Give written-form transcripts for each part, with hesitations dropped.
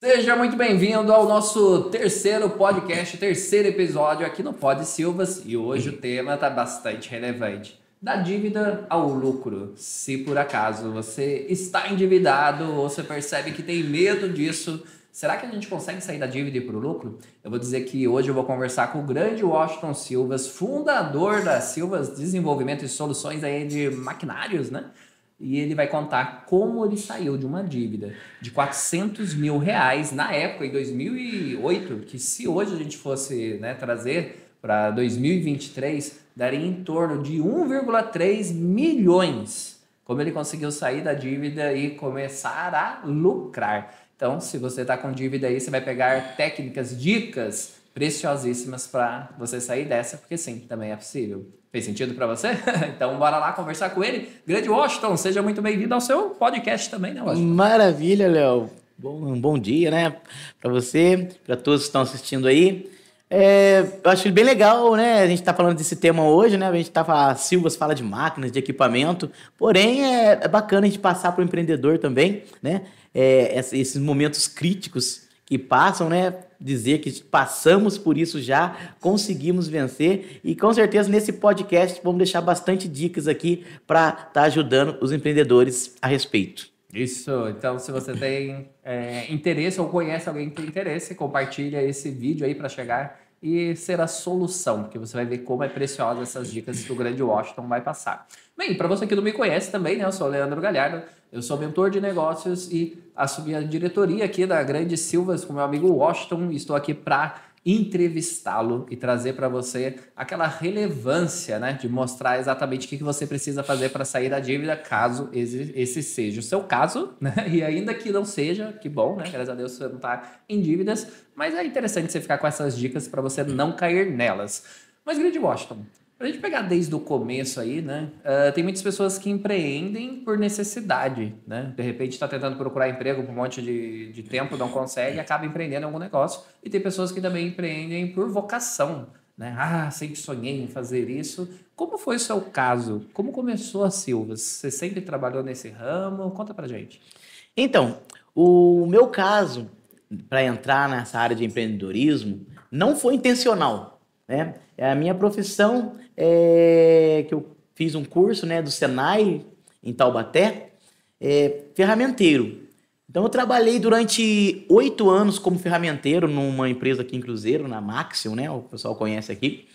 Seja muito bem-vindo ao nosso terceiro podcast, terceiro episódio aqui no Pod Silvas. E hoje o tema está bastante relevante. Da dívida ao lucro. Se por acaso você está endividado ou você percebe que tem medo disso, será que a gente consegue sair da dívida e para o lucro? Eu vou dizer que hoje eu vou conversar com o grande Washington Silvas, fundador da Silvas Desenvolvimento e Soluções aí de maquinários, né? E ele vai contar como ele saiu de uma dívida de R$ 400 mil na época, em 2008, que se hoje a gente fosse, né, trazer para 2023, daria em torno de 1,3 milhões. Como ele conseguiu sair da dívida e começar a lucrar. Então, se você está com dívida aí, você vai pegar técnicas, dicas preciosíssimas para você sair dessa, porque sim, também é possível. Fez sentido para você? Então bora lá conversar com ele. Grande Washington, seja muito bem-vindo ao seu podcast também, né, Washington? Maravilha, Léo. Um bom dia, né? Para você, para todos que estão assistindo aí. Eu acho bem legal, né? A gente está falando desse tema hoje, né? A gente a Silvas fala de máquinas, de equipamento. Porém, é bacana a gente passar para o empreendedor também, né? Esses momentos críticos que passam, né? Dizer que passamos por isso já, conseguimos vencer e com certeza nesse podcast vamos deixar bastante dicas aqui para estar ajudando os empreendedores a respeito. Isso, então se você tem interesse ou conhece alguém que tem interesse, compartilha esse vídeo aí para chegar e ser a solução, porque você vai ver como é preciosa essas dicas que o grande Washington vai passar. Bem, para você que não me conhece também, né, eu sou o Leandro Galhardo, eu sou mentor de negócios e assumi a diretoria aqui da Grande Silvas com meu amigo Washington e estou aqui para entrevistá-lo e trazer para você aquela relevância, né, de mostrar exatamente o que você precisa fazer para sair da dívida, caso esse seja o seu caso, né, e ainda que não seja, que bom, né, graças a Deus você não está em dívidas, mas é interessante você ficar com essas dicas para você não cair nelas. Mas, grande Washington, para a gente pegar desde o começo aí, né? Tem muitas pessoas que empreendem por necessidade, né? De repente está tentando procurar emprego por um monte de tempo, não consegue, acaba empreendendo em algum negócio. E tem pessoas que também empreendem por vocação, né? Ah, sempre sonhei em fazer isso. Como foi o seu caso? Como começou a Silvas? Você sempre trabalhou nesse ramo? Conta pra gente. Então, o meu caso para entrar nessa área de empreendedorismo não foi intencional, né? A minha profissão é que eu fiz um curso, né, do Senai em Taubaté, ferramenteiro. Então eu trabalhei durante 8 anos como ferramenteiro numa empresa aqui em Cruzeiro, na Maxion, né? O pessoal conhece aqui.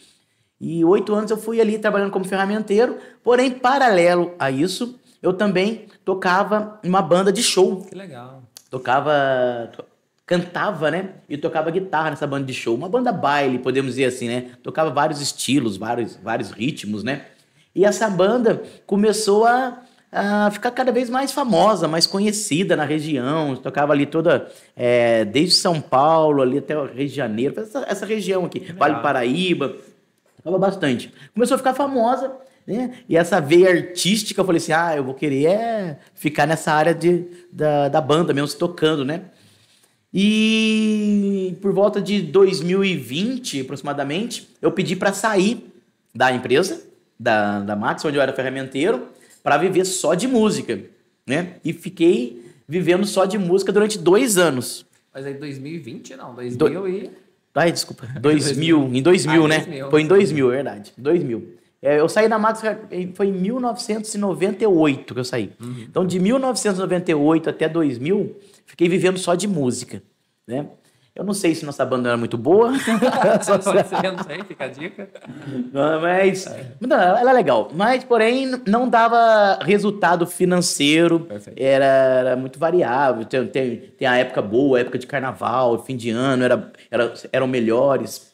E 8 anos eu fui ali trabalhando como ferramenteiro, porém, paralelo a isso, eu também tocava em uma banda de show. Que legal. Cantava, né? E tocava guitarra nessa banda de show. Uma banda baile, podemos dizer assim, né? Tocava vários estilos, vários ritmos, né? E essa banda começou a ficar cada vez mais famosa, mais conhecida na região. Tocava ali desde São Paulo, ali até o Rio de Janeiro, essa região aqui, Vale do Paraíba. Tocava bastante. Começou a ficar famosa, né? E essa veia artística, eu falei assim, eu vou querer ficar nessa área da banda mesmo, se tocando, né? E por volta de 2020, aproximadamente, eu pedi para sair da empresa, da Max, onde eu era ferramenteiro, para viver só de música, né? E fiquei vivendo só de música durante 2 anos. Mas aí 2020 não, 2000 e... Ai, desculpa. 2000, em 2000, né? 2000. Foi em 2000, é verdade. 2000. Eu saí da Max, foi em 1998 que eu saí. Então, de 1998 até 2000, fiquei vivendo só de música, né? Eu não sei se nossa banda era muito boa. Não sei, fica a dica. Mas não, ela é legal. Mas, porém, não dava resultado financeiro. Perfeito. Era muito variável. Tem a época boa, a época de carnaval, fim de ano, eram melhores.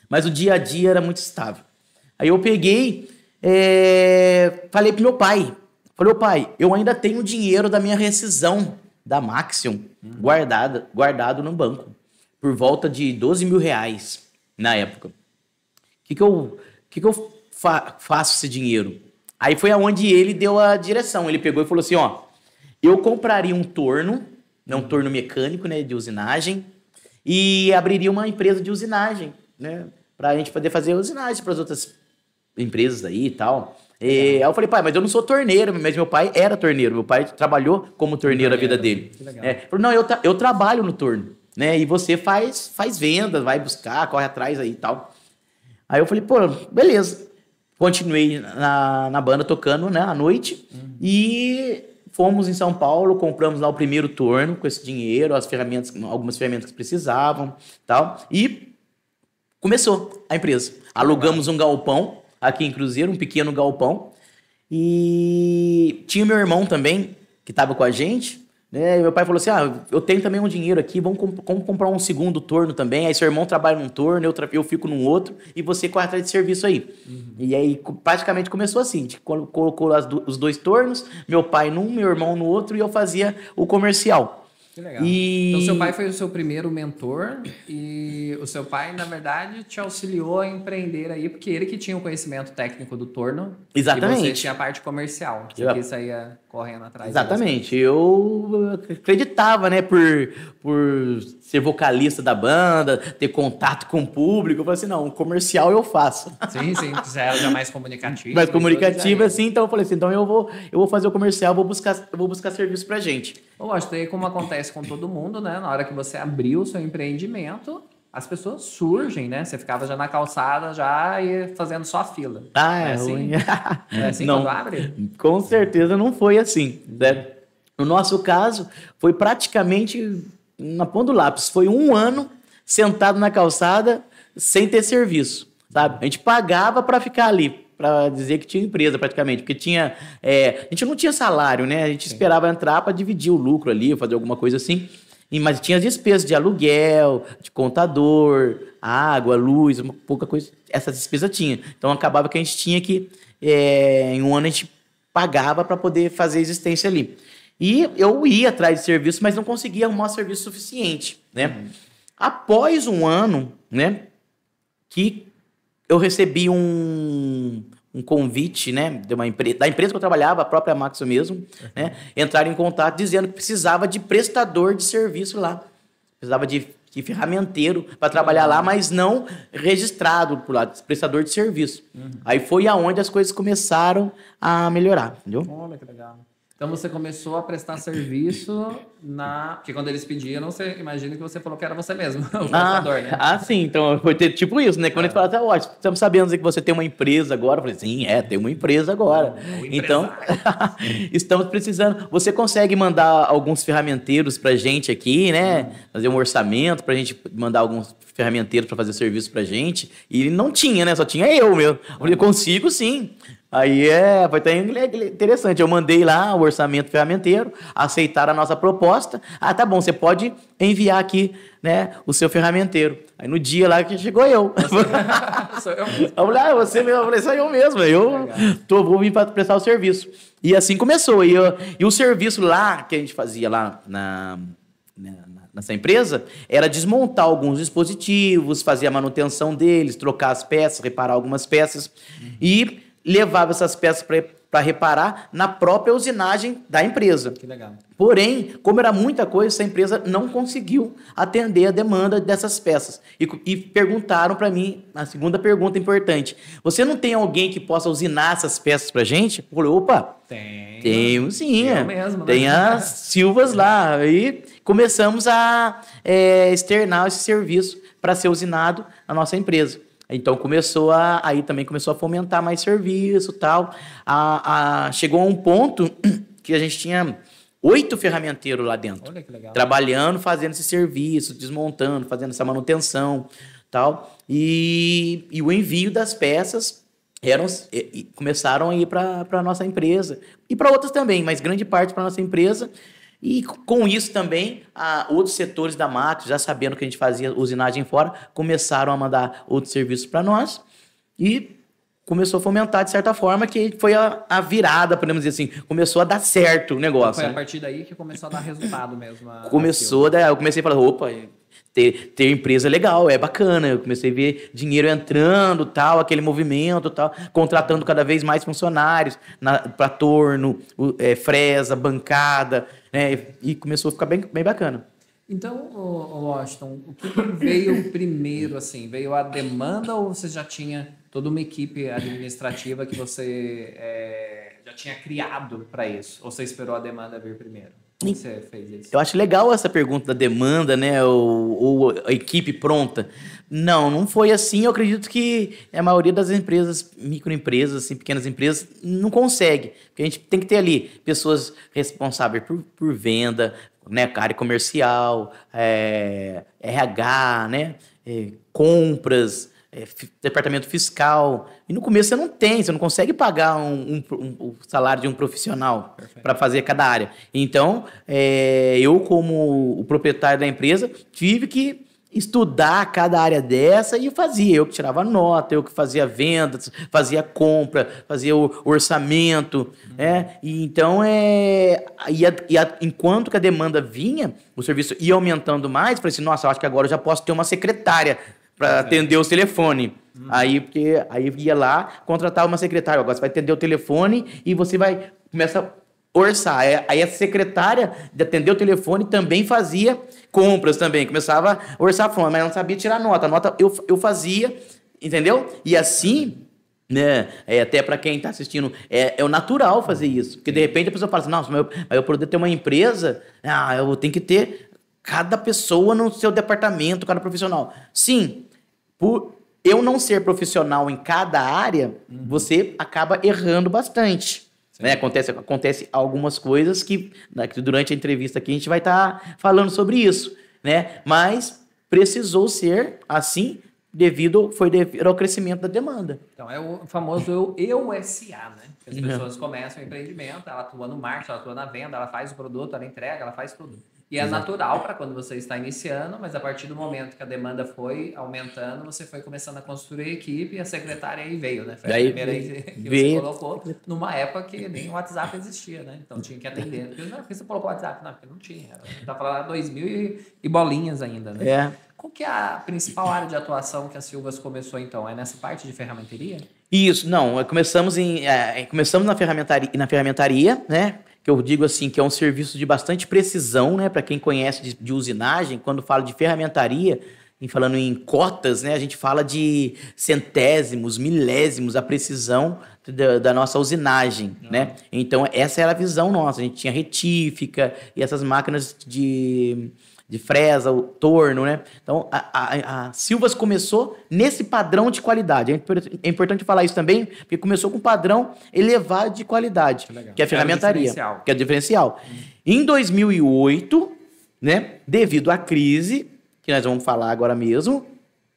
Mas o dia a dia era muito estável. Aí eu peguei, falei pro meu pai. Falei, pai, eu ainda tenho dinheiro da minha rescisão da Maxion guardado no banco. Por volta de R$ 12 mil na época. O que eu faço esse dinheiro? Aí foi aonde ele deu a direção. Ele pegou e falou assim, eu compraria um torno, né, um torno mecânico, né, de usinagem, e abriria uma empresa de usinagem, né, para a gente poder fazer usinagem para as outras empresas aí e tal. Aí eu falei, pai, mas eu não sou torneiro, mas meu pai era torneiro. Meu pai trabalhou como torneiro a vida dele. Que legal. Falou, não, eu trabalho no torno, né? E você faz vendas, vai buscar, corre atrás aí e tal. Aí eu falei, pô, beleza. Continuei na banda tocando, né, à noite. E fomos em São Paulo, compramos lá o primeiro torno com esse dinheiro, algumas ferramentas que precisavam tal. E começou a empresa. Alugamos um galpão aqui em Cruzeiro, um pequeno galpão. E tinha meu irmão também, que estava com a gente. Né? E meu pai falou assim, eu tenho também um dinheiro aqui, vamos comprar um segundo torno também. Aí seu irmão trabalha num torno, eu fico num outro, e você corre atrás de serviço aí. E aí praticamente começou assim, a gente colocou os dois tornos, meu pai num, meu irmão no outro, e eu fazia o comercial. Que legal. Então, seu pai foi o seu primeiro mentor e o seu pai, na verdade, te auxiliou a empreender aí, porque ele que tinha o conhecimento técnico do torno. Exatamente. E você tinha a parte comercial. Você que saía correndo atrás. Exatamente. Eu acreditava, né, por ser vocalista da banda, ter contato com o público. Eu falei assim, não, comercial eu faço. Sim, você era já mais comunicativo. Mais comunicativo, assim, então eu falei assim, então eu vou fazer o comercial, vou buscar serviço pra gente. Lógico, daí como acontece com todo mundo, né? Na hora que você abriu o seu empreendimento, as pessoas surgem, né? Você ficava já na calçada, já e fazendo só a fila. É assim? ruim. É assim não, quando abre? Com certeza não foi assim, né? No nosso caso, foi praticamente na ponta do lápis. Foi 1 ano sentado na calçada sem ter serviço, sabe? A gente pagava para ficar ali, para dizer que tinha empresa praticamente, porque tinha, a gente não tinha salário, né? A gente esperava entrar para dividir o lucro ali, fazer alguma coisa assim. Mas tinha as despesas de aluguel, de contador, água, luz, pouca coisa. Essas despesas tinha. Então acabava que a gente tinha que, em 1 ano a gente pagava para poder fazer a existência ali. E eu ia atrás de serviço, mas não conseguia arrumar serviço suficiente, né? Após 1 ano, né, que eu recebi um convite, né, da empresa que eu trabalhava, a própria Maxo mesmo, né, entraram em contato dizendo que precisava de prestador de serviço lá. Precisava de ferramenteiro para trabalhar lá, mas não registrado por lá, prestador de serviço. Aí foi aonde as coisas começaram a melhorar, entendeu? Olha que legal. Então você começou a prestar serviço porque quando eles pediram, você imagina que você falou que era você mesmo, o prestador, né? Sim, então foi tipo isso, né? Quando eles falaram, ó, estamos sabendo que você tem uma empresa agora. Eu falei, sim, tem uma empresa agora. Então, estamos precisando. Você consegue mandar alguns ferramenteiros pra gente aqui, né? Fazer um orçamento pra gente mandar alguns ferramenteiros para fazer serviço pra gente. E não tinha, né? Só tinha eu mesmo. Eu falei, consigo sim. Aí foi até interessante. Eu mandei lá o orçamento ferramenteiro, aceitaram a nossa proposta. Tá bom, você pode enviar aqui, né, o seu ferramenteiro. Aí no dia lá que chegou eu. Sou eu mesmo. Eu falei, você mesmo? Eu falei, sou eu mesmo. Vou vir para prestar o serviço. E assim começou. E o serviço lá que a gente fazia lá nessa empresa era desmontar alguns dispositivos, fazer a manutenção deles, trocar as peças, reparar algumas peças e levava essas peças para reparar na própria usinagem da empresa. Que legal. Porém, como era muita coisa, essa empresa não conseguiu atender a demanda dessas peças. E perguntaram para mim, a segunda pergunta importante, você não tem alguém que possa usinar essas peças para a gente? Eu falei, opa, tenho sim. Eu mesmo, né? Tem as Silvas lá. Aí começamos a externar esse serviço para ser usinado na nossa empresa. Então aí também começou a fomentar mais serviço e tal. Chegou a um ponto que a gente tinha 8 ferramenteiros lá dentro. Olha que legal. Trabalhando, fazendo esse serviço, desmontando, fazendo essa manutenção tal. E o envio das peças começaram a ir para a nossa empresa. E para outras também, mas grande parte para a nossa empresa. E com isso também, outros setores da Max, já sabendo que a gente fazia usinagem fora, começaram a mandar outros serviços para nós e começou a fomentar de certa forma, que foi a virada, podemos dizer assim, começou a dar certo o negócio. Foi a partir daí que começou a dar resultado mesmo. Eu comecei a falar, opa, ter empresa é legal, é bacana. Eu comecei a ver dinheiro entrando, tal, aquele movimento, tal, contratando cada vez mais funcionários para torno, fresa, bancada, né? E começou a ficar bem, bem bacana. Então, Washington, o que veio primeiro, assim? Veio a demanda ou você já tinha toda uma equipe administrativa que você já tinha criado para isso? Ou você esperou a demanda vir primeiro? Como você fez isso? Eu acho legal essa pergunta da demanda, né? Ou a equipe pronta. Não foi assim. Eu acredito que a maioria das empresas, microempresas, assim, pequenas empresas, não consegue. Porque a gente tem que ter ali pessoas responsáveis por venda, né? Área comercial, RH, né? Compras, departamento fiscal. E no começo você não consegue pagar o salário de um profissional para fazer cada área. Então, eu, como o proprietário da empresa, tive que estudar cada área dessa e fazia. Eu que tirava nota, eu que fazia vendas, fazia compra, fazia o orçamento. E então, enquanto que a demanda vinha, o serviço ia aumentando mais, eu falei assim, nossa, eu acho que agora eu já posso ter uma secretária para atender os telefones. Aí ia lá, contratava uma secretária. Agora você vai atender o telefone e você começa a orçar. Aí a secretária de atender o telefone também fazia compras também. Começava a orçar a forma, mas não sabia tirar nota. A nota eu fazia, entendeu? E assim, né, até para quem está assistindo, é o natural fazer isso. Porque de repente a pessoa fala assim, nossa, mas eu poder ter uma empresa, eu tenho que ter cada pessoa no seu departamento, cada profissional. Sim, por eu não ser profissional em cada área, você acaba errando bastante. Né? Acontece algumas coisas que durante a entrevista aqui a gente vai estar falando sobre isso. Né? Mas precisou ser assim devido ao crescimento da demanda. Então, é o famoso EUSA, né? As pessoas começam o empreendimento, ela atua no marketing, ela atua na venda, ela faz o produto, ela entrega, ela faz tudo. E é natural para quando você está iniciando, mas a partir do momento que a demanda foi aumentando, você foi começando a construir a equipe e a secretária aí veio, né? Foi a primeira que você colocou numa época que nem o WhatsApp existia, né? Então tinha que atender. Por que você colocou o WhatsApp? Não, porque não tinha. A gente tá falando 2000 e bolinhas ainda, né? Qual que é a principal área de atuação que a Silvas começou, então? É nessa parte de ferramentaria? Isso, não. Começamos na ferramentaria, né? Que eu digo assim, que é um serviço de bastante precisão, né? Para quem conhece de usinagem, quando falo de ferramentaria, falando em cotas, né? A gente fala de centésimos, milésimos, a precisão da nossa usinagem, né? Então, essa era a visão nossa. A gente tinha retífica e essas máquinas de fresa, o torno, né? Então, a Silvas começou nesse padrão de qualidade. É importante falar isso também, porque começou com um padrão elevado de qualidade, que é a ferramentaria, que é o diferencial. Em 2008, né, devido à crise, que nós vamos falar agora mesmo,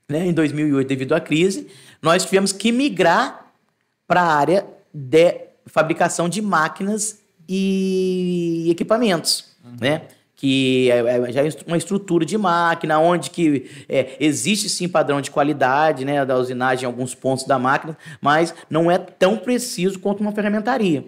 né, em 2008, devido à crise, nós tivemos que migrar para a área de fabricação de máquinas e equipamentos, né? Que já é uma estrutura de máquina, onde que existe sim padrão de qualidade, né, da usinagem em alguns pontos da máquina, mas não é tão preciso quanto uma ferramentaria.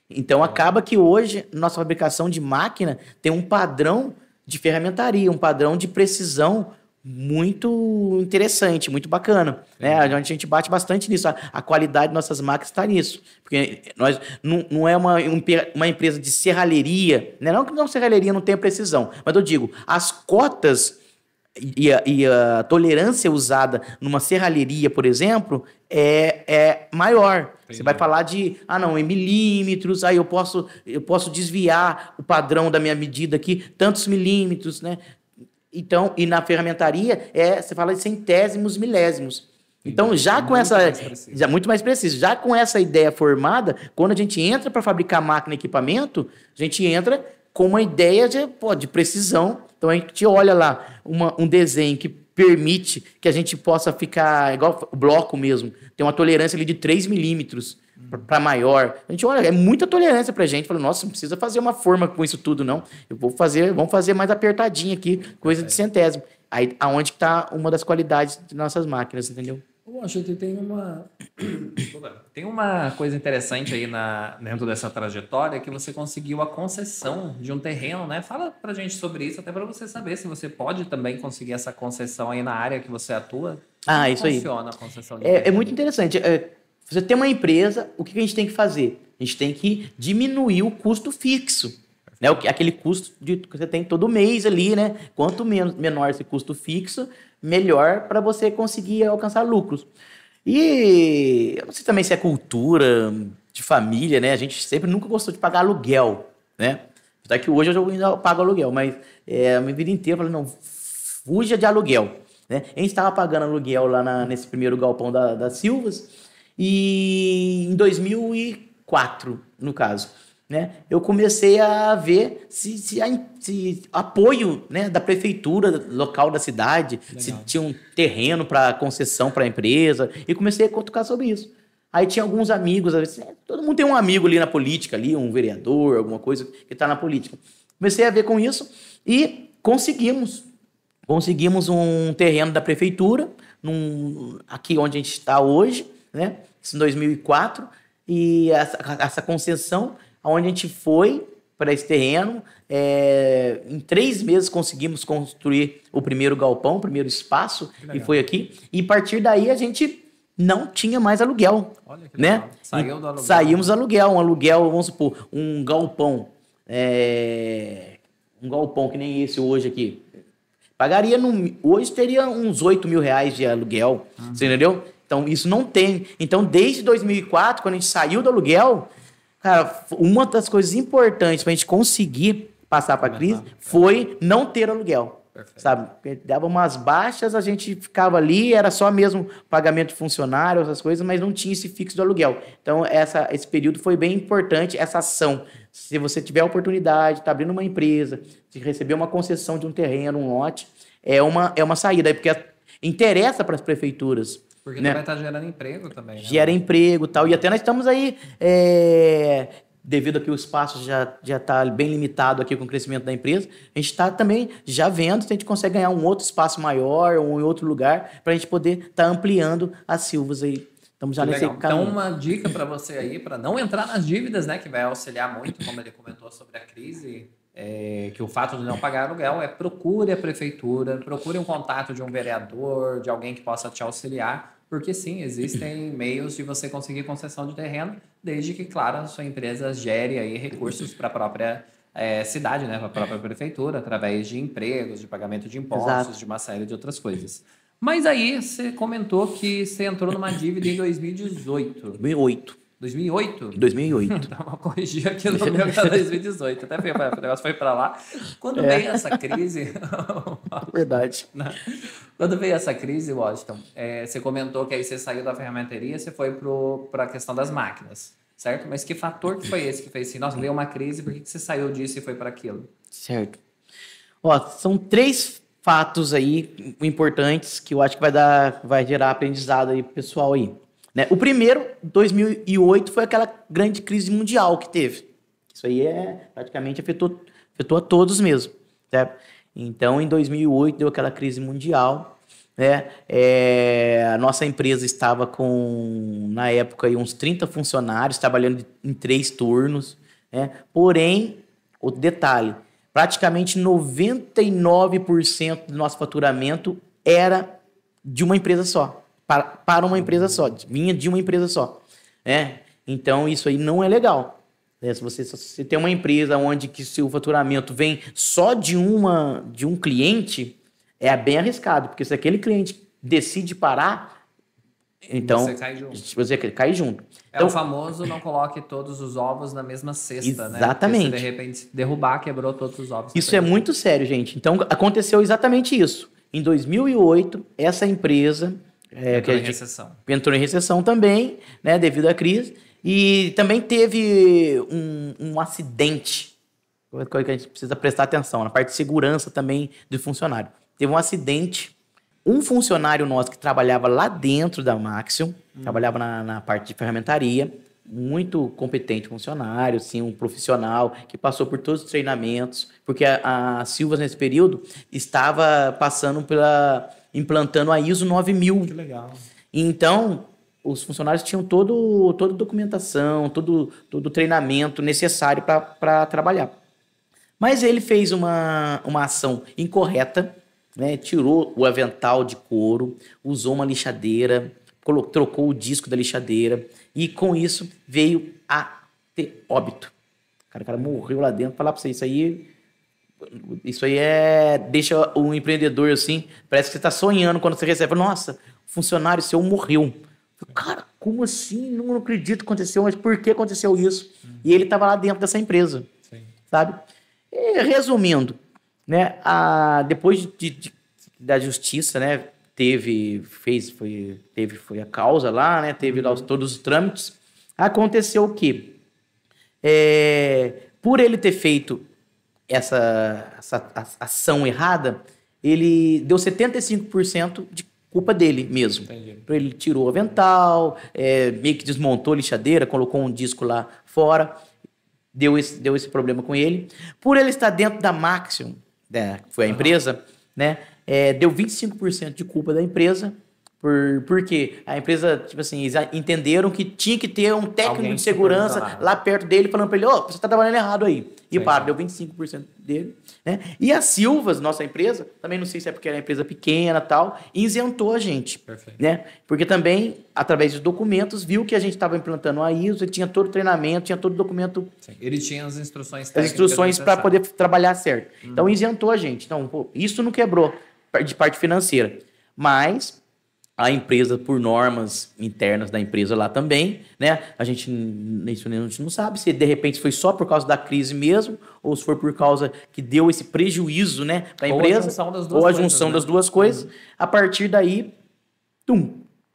Então, acaba que hoje, nossa fabricação de máquina tem um padrão de ferramentaria, um padrão de precisão muito interessante, muito bacana. Né? A gente bate bastante nisso. A qualidade de nossas máquinas está nisso. Porque nós não é uma empresa de serralheria, né? Não que não serralheria não tenha precisão, mas eu digo, as cotas e a tolerância usada numa serralheria, por exemplo, é maior. Entendi. Você vai falar em milímetros, aí eu posso desviar o padrão da minha medida aqui, tantos milímetros, né? Então, e na ferramentaria, você fala de centésimos, milésimos. Então, muito mais preciso. Já com essa ideia formada, quando a gente entra para fabricar máquina e equipamento, a gente entra com uma ideia de precisão. Então, a gente olha lá um desenho que permite que a gente possa ficar, igual o bloco mesmo, tem uma tolerância ali de 3 milímetros para maior. A gente olha, é muita tolerância para a gente. Fala, nossa, não precisa fazer uma forma com isso tudo, não. Vamos fazer mais apertadinho aqui, coisa de centésimo. Aí, aonde está uma das qualidades de nossas máquinas, entendeu? Poxa, tem uma coisa interessante aí dentro dessa trajetória, que você conseguiu a concessão de um terreno, né? Fala pra gente sobre isso, até para você saber se você pode também conseguir essa concessão aí na área que você atua. Isso aí. Funciona a concessão de terreno? É muito interessante. Você tem uma empresa, o que a gente tem que fazer? A gente tem que diminuir o custo fixo. Né? Aquele custo que você tem todo mês ali, né? Quanto menor esse custo fixo, melhor para você conseguir alcançar lucros. E eu não sei também se é cultura de família, né? A gente sempre nunca gostou de pagar aluguel, né? Apesar que hoje eu ainda pago aluguel, mas a minha vida inteira eu falei, não, fuja de aluguel, né? A gente estava pagando aluguel lá nesse primeiro galpão da Silvas e em 2004, no caso, né? Eu comecei a ver se apoio, né, da prefeitura local da cidade, Legal. se tinha um terreno para concessão para a empresa, e comecei a cutucar sobre isso. Aí tinha alguns amigos, às vezes, todo mundo tem um amigo ali na política, ali, um vereador, alguma coisa que está na política. Comecei a ver com isso e conseguimos um terreno da prefeitura, aqui onde a gente está hoje, né? Isso em 2004, e essa concessão, onde a gente foi para esse terreno, em 3 meses conseguimos construir o primeiro galpão, o primeiro espaço, e foi aqui. E a partir daí a gente não tinha mais aluguel. Olha que né? legal. Saiu do aluguel. Saímos do aluguel. Um aluguel, vamos supor, um galpão que nem esse hoje aqui. Pagaria, hoje teria uns R$8.000 de aluguel, você entendeu? Então, isso não tem. Então, desde 2004, quando a gente saiu do aluguel, cara, uma das coisas importantes para a gente conseguir passar para a crise foi não ter aluguel. Perfeito. Sabe? Dava umas baixas, a gente ficava ali, era só mesmo pagamento de funcionário, essas coisas, mas não tinha esse fixo do aluguel. Então, esse período foi bem importante, essa ação. Se você tiver a oportunidade, está abrindo uma empresa, de receber uma concessão de um terreno, um lote, é uma saída, porque interessa para as prefeituras. Porque né? vai estar gerando emprego também, né? Gera emprego e tal. E até nós estamos aí, devido a que o espaço já está bem limitado aqui com o crescimento da empresa, a gente está também já vendo se a gente consegue ganhar um outro espaço maior ou em outro lugar para a gente poder estar ampliando as Silvas aí. Estamos já nesse caminho. Então, uma dica para você aí, para não entrar nas dívidas, né, que vai auxiliar muito, como ele comentou sobre a crise, que o fato de não pagar aluguel procure a prefeitura, procure um contato de um vereador, de alguém que possa te auxiliar, porque sim, existem meios de você conseguir concessão de terreno, desde que, claro, a sua empresa gere aí recursos para a própria cidade, né, para a própria prefeitura, através de empregos, de pagamento de impostos, Exato. de uma série de outras coisas. Mas aí você comentou que você entrou numa dívida em 2018. 2008. 2008? 2008. Então, vou corrigir aqui no meu que é 2018. Até o negócio foi para lá. Quando veio essa crise... Verdade. Quando veio essa crise, Washington, você comentou que aí você saiu da ferramenteria, você foi para a questão das máquinas, certo? Mas que fator que foi esse que fez assim, nossa, veio uma crise, por que você saiu disso e foi para aquilo? Certo. Ó, são 3 fatos aí importantes que eu acho que vai gerar aprendizado aí pro pessoal aí. Né? O primeiro, 2008, foi aquela grande crise mundial que teve. Isso aí praticamente afetou a todos mesmo. Certo? Então, em 2008, deu aquela crise mundial. Né? A nossa empresa estava com, na época, aí, uns 30 funcionários, trabalhando em 3 turnos. Né? Porém, o detalhe, praticamente 99% do nosso faturamento era de uma empresa só. Para uma empresa só, vinha de uma empresa só. Então, isso aí não é legal. Se você tem uma empresa onde que seu faturamento vem só de um cliente, é bem arriscado, porque se aquele cliente decide parar, então você cai junto. Então, o famoso não coloque todos os ovos na mesma cesta, né? Exatamente. Porque se de repente derrubar, quebrou todos os ovos. Isso é muito sério, gente. Então, aconteceu exatamente isso. Em 2008, essa empresa... entrou em recessão. Entrou em recessão também, né, devido à crise. E também teve um acidente, coisa que a gente precisa prestar atenção, na parte de segurança também do funcionário. Teve um acidente, um funcionário nosso que trabalhava lá dentro da Maxion, trabalhava na parte de ferramentaria, muito competente funcionário, assim, um profissional que passou por todos os treinamentos, porque a Silvas, nesse período, estava implantando a ISO 9000. Que legal. Então, os funcionários tinham toda a documentação, todo o treinamento necessário para trabalhar. Mas ele fez uma ação incorreta, né? Tirou o avental de couro, usou uma lixadeira, trocou o disco da lixadeira e, com isso, veio a ter óbito. O cara morreu lá dentro. Falar para você, isso aí deixa o empreendedor assim, parece que você está sonhando quando você recebe. Nossa, o funcionário seu morreu. Cara, como assim? Não acredito que aconteceu, mas por que aconteceu isso? E ele estava lá dentro dessa empresa, sabe? E, resumindo, né, depois da justiça, né, foi a causa lá, né, teve lá todos os trâmites, aconteceu o quê? Por ele ter feito essa ação errada, ele deu 75% de culpa dele mesmo. Entendi. Ele tirou o avental, meio que desmontou a lixadeira, colocou um disco lá fora, deu esse problema com ele. Por ele estar dentro da Maxion, né, que foi a empresa, né, deu 25% de culpa da empresa, porque a empresa, tipo assim, eles entenderam que tinha que ter um técnico Alguém de segurança supervisionar. lá perto dele, falando pra ele, você tá trabalhando errado aí. E deu 25% dele, né? E a Silvas, nossa empresa, também não sei se é porque era uma empresa pequena e tal, isentou a gente. Perfeito. Né? Porque também, através dos documentos, viu que a gente estava implantando a ISO, ele tinha todo o treinamento, tinha todo o documento, Sim. Ele tinha as instruções as técnicas instruções para poder trabalhar certo. Uhum. Então, isentou a gente. Então, isso não quebrou de parte financeira. Mas a empresa, por normas internas da empresa lá também, né? A gente não sabe se de repente foi só por causa da crise mesmo, ou se foi por causa que deu esse prejuízo, né, para a empresa. Ou a junção das duas coisas. A partir daí,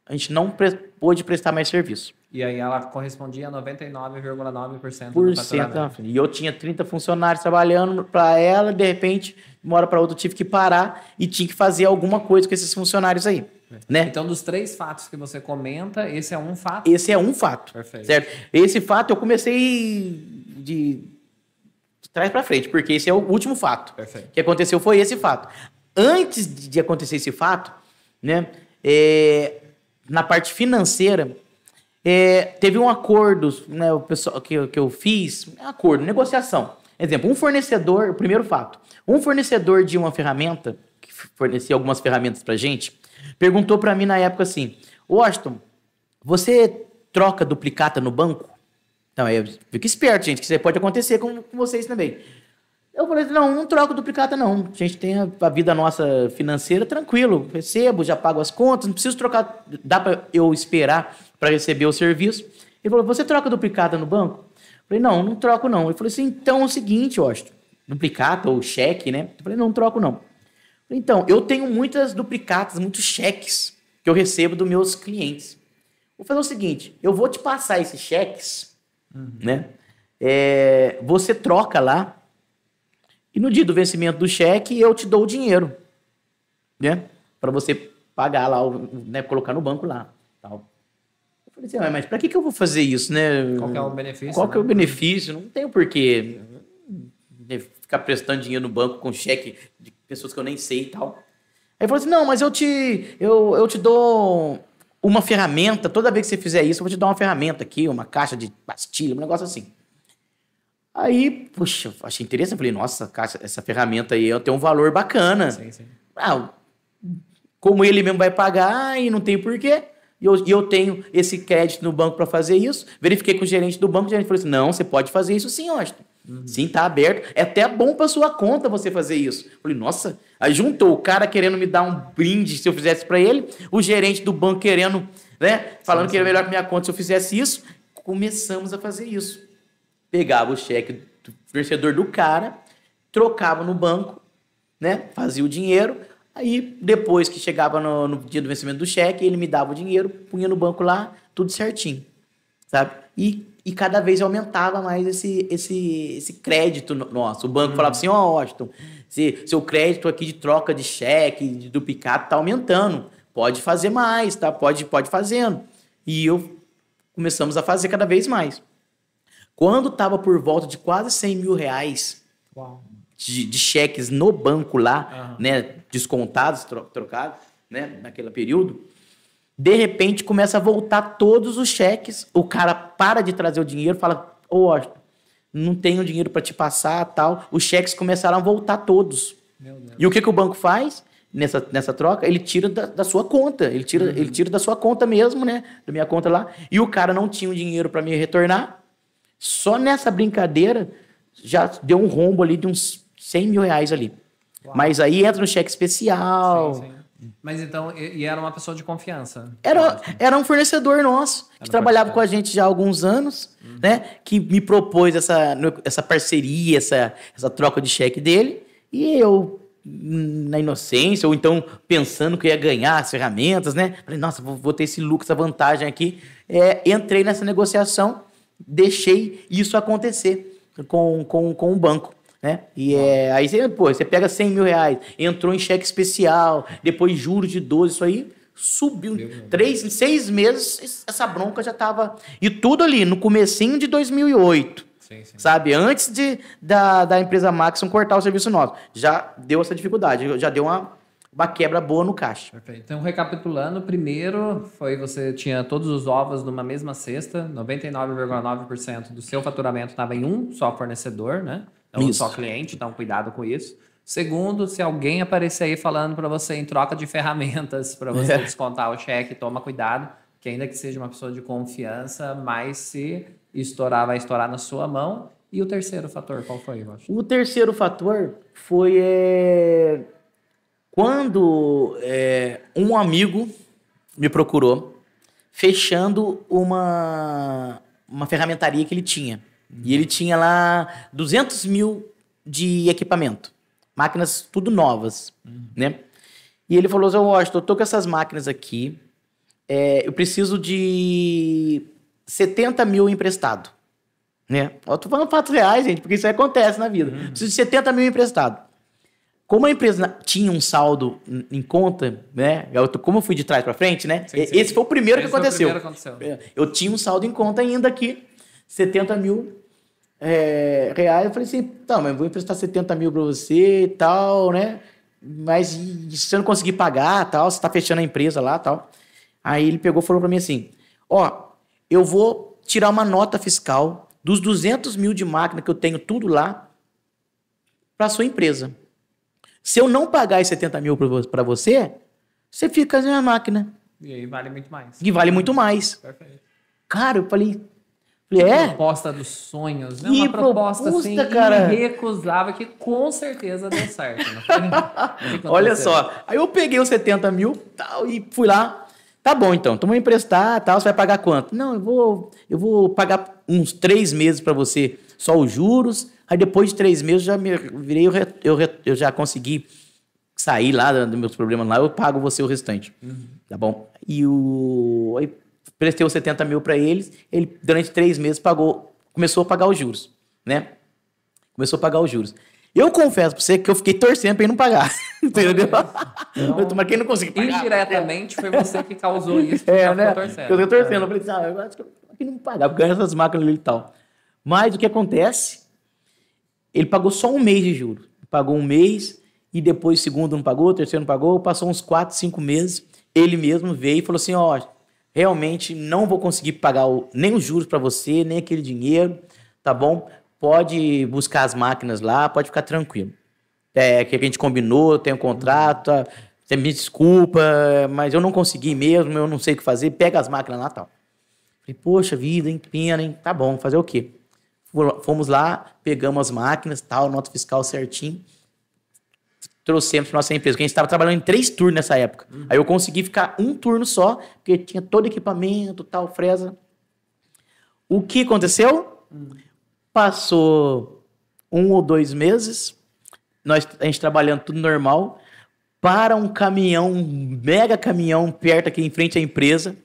a gente não pôde prestar mais serviço. E aí ela correspondia a 99,9% do faturamento. E eu tinha 30 funcionários trabalhando para ela, de repente, de uma hora para outra eu tive que parar e tinha que fazer alguma coisa com esses funcionários aí. Né? Então, dos 3 fatos que você comenta, esse é um fato? Esse é um fato. Perfeito. Certo? Esse fato eu comecei de trás para frente, porque esse é o último fato. Perfeito. Que aconteceu foi esse fato. Antes de acontecer esse fato, né, na parte financeira, teve um acordo, né, o pessoal que eu fiz, acordo, negociação. Exemplo, um fornecedor, o primeiro fato, um fornecedor de uma ferramenta, que fornecia algumas ferramentas pra gente, perguntou para mim na época assim, Washington, você troca duplicata no banco? Então, fica esperto, gente, que isso pode acontecer com vocês também. Eu falei assim, não troco duplicata não. A gente tem a vida nossa financeira tranquilo. Recebo, já pago as contas, não preciso trocar. Dá para eu esperar para receber o serviço. Ele falou, você troca duplicata no banco? Eu falei, não troco não. Ele falou assim, então é o seguinte, Washington, duplicata ou cheque, né? Eu falei, não troco não. Então, eu tenho muitas duplicatas, muitos cheques que eu recebo dos meus clientes. Vou fazer o seguinte, eu vou te passar esses cheques, né? Você troca lá e no dia do vencimento do cheque eu te dou o dinheiro, né? Para você pagar lá, né? Colocar no banco lá, tal. Eu falei assim, mas para que eu vou fazer isso, né? Qual que é o benefício? Qual que é o benefício? Não tem porquê ficar prestando dinheiro no banco com cheque de pessoas que eu nem sei e tal. Aí ele falou assim, não, mas eu te dou uma ferramenta, toda vez que você fizer isso, eu vou te dar uma ferramenta aqui, uma caixa de pastilha, um negócio assim. Aí, puxa, achei interessante, falei, nossa, essa ferramenta aí tem um valor bacana. Sim. Como ele mesmo vai pagar e não tem porquê, e eu tenho esse crédito no banco para fazer isso, verifiquei com o gerente do banco, o gerente falou assim, não, você pode fazer isso sim, Washington. Sim, tá aberto. É até bom para sua conta você fazer isso. Falei, nossa. Aí juntou o cara querendo me dar um brinde se eu fizesse para ele, o gerente do banco querendo, né, falando que era melhor para minha conta se eu fizesse isso. Começamos a fazer isso. Pegava o cheque do fornecedor do cara, trocava no banco, né, fazia o dinheiro. Aí depois que chegava no dia do vencimento do cheque, ele me dava o dinheiro, punha no banco lá, tudo certinho, sabe? E cada vez aumentava mais esse crédito nosso. O banco falava assim, Washington, seu crédito aqui de troca de cheque, de duplicata, está aumentando. Pode fazer mais, tá? Pode fazendo. E começamos a fazer cada vez mais. Quando estava por volta de quase 100 mil reais de cheques no banco lá, né, descontados, trocados, né, naquele período, de repente começa a voltar todos os cheques, o cara para de trazer o dinheiro, fala, Washington, não tenho dinheiro para te passar, tal. Os cheques começaram a voltar todos. Meu Deus. E o que o banco faz nessa troca? Ele tira da sua conta, ele tira da sua conta mesmo, né, da minha conta lá, e o cara não tinha o dinheiro para me retornar. Só nessa brincadeira já deu um rombo ali de uns 100 mil reais ali. Uau. Mas aí entra no cheque especial, Mas então, e era uma pessoa de confiança? Era um fornecedor nosso, que trabalhava com a gente já há alguns anos, né? Que me propôs essa parceria, essa troca de cheque dele. E eu, na inocência, ou então pensando que eu ia ganhar as ferramentas, né? Falei, nossa, vou ter esse lucro, essa vantagem aqui. Entrei nessa negociação, deixei isso acontecer com o banco. Né? E aí você pega 100 mil reais, entrou em cheque especial, depois juros de 12, isso aí subiu. 6 meses, essa bronca já estava. E tudo ali, no comecinho de 2008. Sim. Sabe? Antes da empresa Maxon cortar o serviço nosso. Já deu essa dificuldade, já deu uma quebra boa no caixa. Perfeito. Então, recapitulando, primeiro você tinha todos os ovos numa mesma cesta, 99,9% do seu faturamento estava em um só fornecedor, né? Então, um só cliente, então cuidado com isso. Segundo, se alguém aparecer aí falando para você em troca de ferramentas para você descontar o cheque, toma cuidado, que ainda que seja uma pessoa de confiança, mas se estourar, vai estourar na sua mão. E o terceiro fator, qual foi, eu acho? O terceiro fator foi quando um amigo me procurou fechando uma ferramentaria que ele tinha. E ele tinha lá 200 mil de equipamento. Máquinas tudo novas, né? E ele falou assim, Washington, eu tô com essas máquinas aqui, eu preciso de 70 mil emprestado. Né? Eu tô falando fatos reais, gente, porque isso aí acontece na vida. Preciso de 70 mil emprestado. Como a empresa tinha um saldo em conta, né? Como eu fui de trás para frente, né? Sim. Esse foi o primeiro que aconteceu. Eu tinha um saldo em conta ainda aqui, 70 mil reais. Eu falei assim, tá, mas eu vou emprestar 70 mil para você e tal, né? Mas se você não conseguir pagar, tal, você tá fechando a empresa lá, tal. Aí ele pegou e falou para mim assim, eu vou tirar uma nota fiscal dos 200 mil de máquina que eu tenho tudo lá para sua empresa. Se eu não pagar esses 70 mil para você, você fica sem a máquina. E aí vale muito mais. E vale muito mais. Perfeito. Cara, eu falei, proposta dos sonhos, né? Uma proposta assim, cara, irrecusável, que com certeza deu certo. Não olha só, aí eu peguei os 70 mil tal, e fui lá. Tá bom, então, vou emprestar, tal, você vai pagar quanto? Não, eu vou pagar uns 3 meses para você, só os juros. Aí depois de 3 meses já me virei, eu já consegui sair lá dos meus problemas lá, eu pago você o restante. Tá bom? Aí prestei os 70 mil para ele durante 3 meses começou a pagar os juros, né? Começou a pagar os juros. Eu confesso pra você que eu fiquei torcendo pra ele não pagar. Entendeu? Então, mas quem não conseguiu pagar? Indiretamente foi você que causou isso. Né? Eu tô torcendo. Eu falei assim, eu acho que eu não pagar, ganha essas máquinas ali e tal. Mas o que acontece? Ele pagou só 1 mês de juros. Pagou 1 mês e depois o segundo não pagou, o terceiro não pagou, passou uns 4, 5 meses. Ele mesmo veio e falou assim, realmente não vou conseguir pagar nem os juros para você, nem aquele dinheiro, tá bom? Pode buscar as máquinas lá, pode ficar tranquilo. Que a gente combinou, tem um contrato, você me desculpa, mas eu não consegui mesmo, eu não sei o que fazer, pega as máquinas lá e tal. Falei, poxa vida, hein, pena, hein? Tá bom, fazer o quê? Fomos lá, pegamos as máquinas, tal, nota fiscal certinho, trouxemos para nossa empresa, porque a gente estava trabalhando em 3 turnos nessa época. Aí eu consegui ficar 1 turno só, porque tinha todo equipamento, tal, fresa. O que aconteceu? Passou 1 ou 2 meses, a gente trabalhando tudo normal, para um caminhão, um mega caminhão perto aqui em frente à empresa,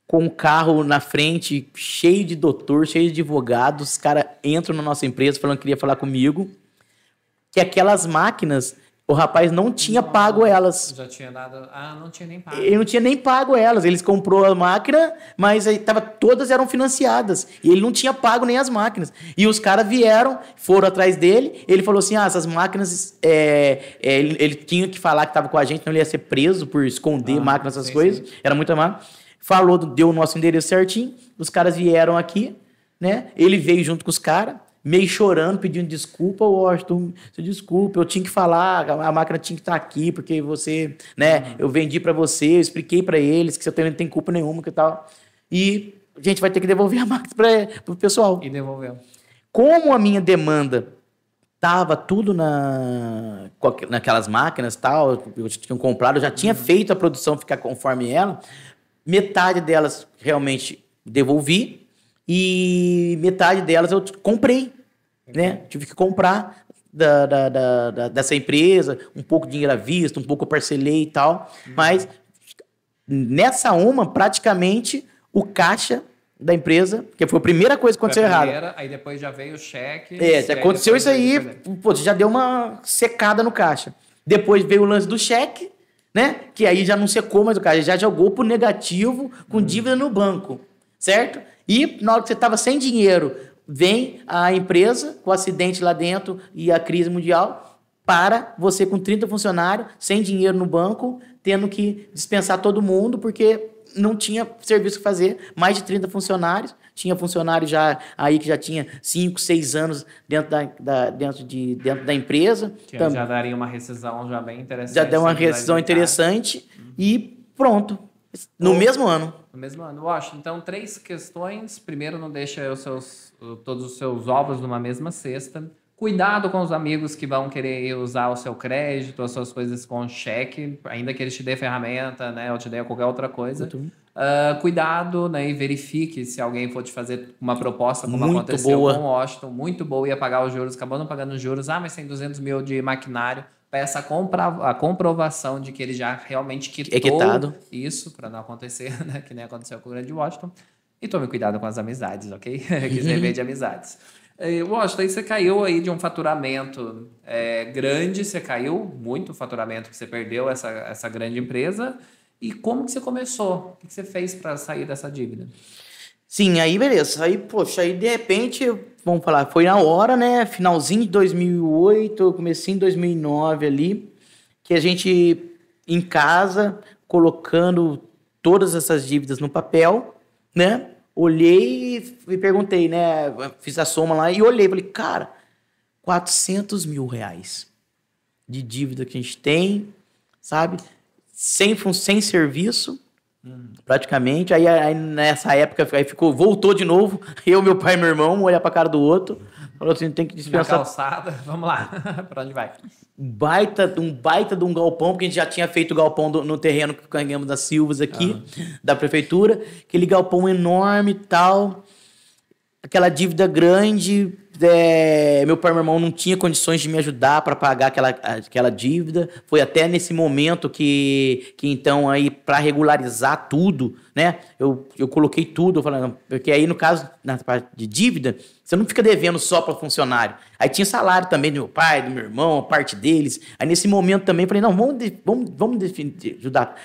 com um carro na frente, cheio de doutor, cheio de advogados. Os caras entram na nossa empresa falando que queria falar comigo, que aquelas máquinas, o rapaz não tinha pago elas. Já tinha dado... não tinha nem pago. Ele não tinha nem pago elas. Eles comprou a máquina, mas todas eram financiadas. E ele não tinha pago nem as máquinas. E os caras foram atrás dele. Ele falou assim, essas máquinas... ele tinha que falar que estava com a gente, não ele ia ser preso por esconder máquinas, essas coisas. Sim. Era muita máquina. Falou, deu o nosso endereço certinho. Os caras vieram aqui, né? Ele veio junto com os caras, meio chorando, pedindo desculpa. Washington, desculpa, eu tinha que falar, a máquina tinha que estar aqui, porque você, né? Eu vendi para você, eu expliquei para eles que você não tem culpa nenhuma, que tal. E a gente vai ter que devolver a máquina pro pessoal. E devolveu. Como a minha demanda tava tudo naquelas máquinas tal, eu tinha comprado, eu já tinha feito a produção ficar conforme ela. Metade delas realmente devolvi e metade delas eu comprei, né? Tive que comprar dessa empresa, um pouco de dinheiro à vista, um pouco eu parcelei e tal. Mas nessa praticamente o caixa da empresa, que foi a primeira coisa que aconteceu errado. Aí depois já veio o cheque. Aconteceu isso aí, pô, já deu uma secada no caixa. Depois veio o lance do cheque, né? Que aí já não secou, mas o cara já jogou pro negativo com dívida no banco, certo? E na hora que você estava sem dinheiro, vem a empresa, com o acidente lá dentro e a crise mundial, para você com 30 funcionários, sem dinheiro no banco, tendo que dispensar todo mundo, porque não tinha serviço que fazer, mais de 30 funcionários, tinha funcionário já aí que já tinha 5, 6 anos dentro da empresa. Já daria uma rescisão já bem interessante. Já deu uma rescisão interessante e pronto, no mesmo ano. No mesmo ano. Washington, então 3 questões. Primeiro, não deixa todos os seus ovos numa mesma cesta. Cuidado com os amigos que vão querer usar o seu crédito, as suas coisas com cheque, ainda que eles te dê ferramenta, né, ou te dê qualquer outra coisa. Cuidado, né, e verifique se alguém for te fazer uma proposta, como muito aconteceu boa. com o Washington, muito boa, ia pagar os juros, acabou não pagando os juros. Mas tem 200 mil de maquinário. Peça a comprovação de que ele já realmente quitou isso, para não acontecer, né, que nem aconteceu com o grande Washington. E tome cuidado com as amizades, ok? Quiser ver de amizades. Washington, aí você caiu aí de um faturamento grande, você caiu muito o faturamento que você perdeu, essa grande empresa. E como que você começou? O que você fez para sair dessa dívida? Sim, aí beleza. Aí, poxa, aí de repente, vamos falar, foi na hora, né? Finalzinho de 2008, comecinho de 2009 ali, que a gente, em casa, colocando todas essas dívidas no papel, né? Olhei e perguntei, né? Fiz a soma lá e olhei. Falei, cara, 400 mil reais de dívida que a gente tem, sabe? Sem serviço, praticamente. Aí nessa época, voltou de novo. Eu, meu pai e meu irmão, um olhar pra cara do outro. Falou assim, tem que dispensar. Na calçada, vamos lá. Pra onde vai? Um baita de um galpão, porque a gente já tinha feito o galpão no terreno que ganhamos das Silvas aqui, da prefeitura. Aquele galpão enorme e tal. Aquela dívida grande. Meu pai e meu irmão não tinham condições de me ajudar para pagar aquela dívida. Foi até nesse momento que então, aí para regularizar tudo, né? Eu coloquei tudo, falando, porque aí no caso, na parte de dívida, você não fica devendo só para funcionário. Aí tinha salário também do meu pai, do meu irmão, a parte deles. Aí nesse momento também falei, não, vamos ajudar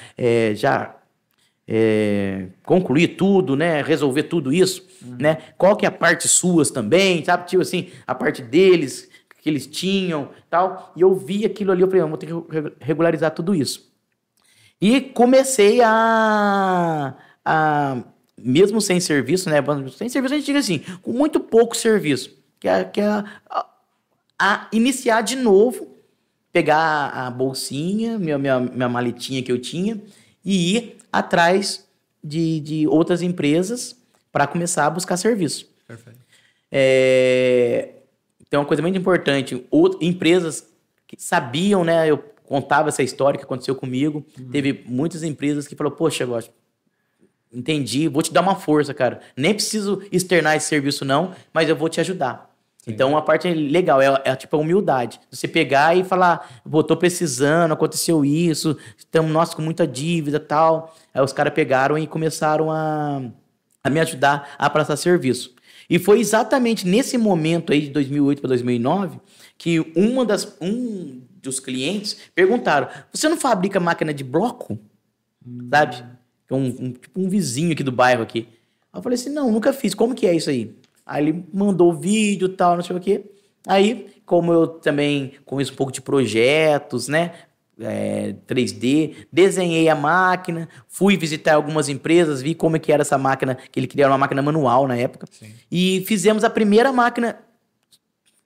concluir tudo, né? Resolver tudo isso, né? Qual que é a parte suas também, sabe? Tipo assim, a parte deles, que eles tinham, tal. E eu vi aquilo ali, eu falei, vou ter que regularizar tudo isso. E comecei mesmo sem serviço, né? Sem serviço a gente diz assim, com muito pouco serviço, que é iniciar de novo, pegar a bolsinha, minha maletinha que eu tinha e ir atrás de outras empresas para começar a buscar serviço. Perfeito. Tem uma coisa muito importante. Empresas que sabiam, né? Eu contava essa história que aconteceu comigo. Teve muitas empresas que falaram, poxa, Góis, entendi, vou te dar uma força, cara. Nem preciso externar esse serviço não, mas eu vou te ajudar. Sim. Então, a parte legal é tipo a humildade. Você pegar e falar, tô precisando, aconteceu isso, estamos, nossa, com muita dívida e tal. Aí os caras pegaram e começaram a me ajudar a prestar serviço. E foi exatamente nesse momento aí de 2008 para 2009 que um dos clientes perguntaram, você não fabrica máquina de bloco? Sabe? Tipo um vizinho aqui do bairro aqui. Aí eu falei assim, não, nunca fiz. Como que é isso aí? Aí ele mandou vídeo e tal, não sei o quê. Aí, como eu também conheço um pouco de projetos, né? 3D, desenhei a máquina, fui visitar algumas empresas, vi como é que era essa máquina, que ele queria uma máquina manual na época. Sim. E fizemos a primeira máquina,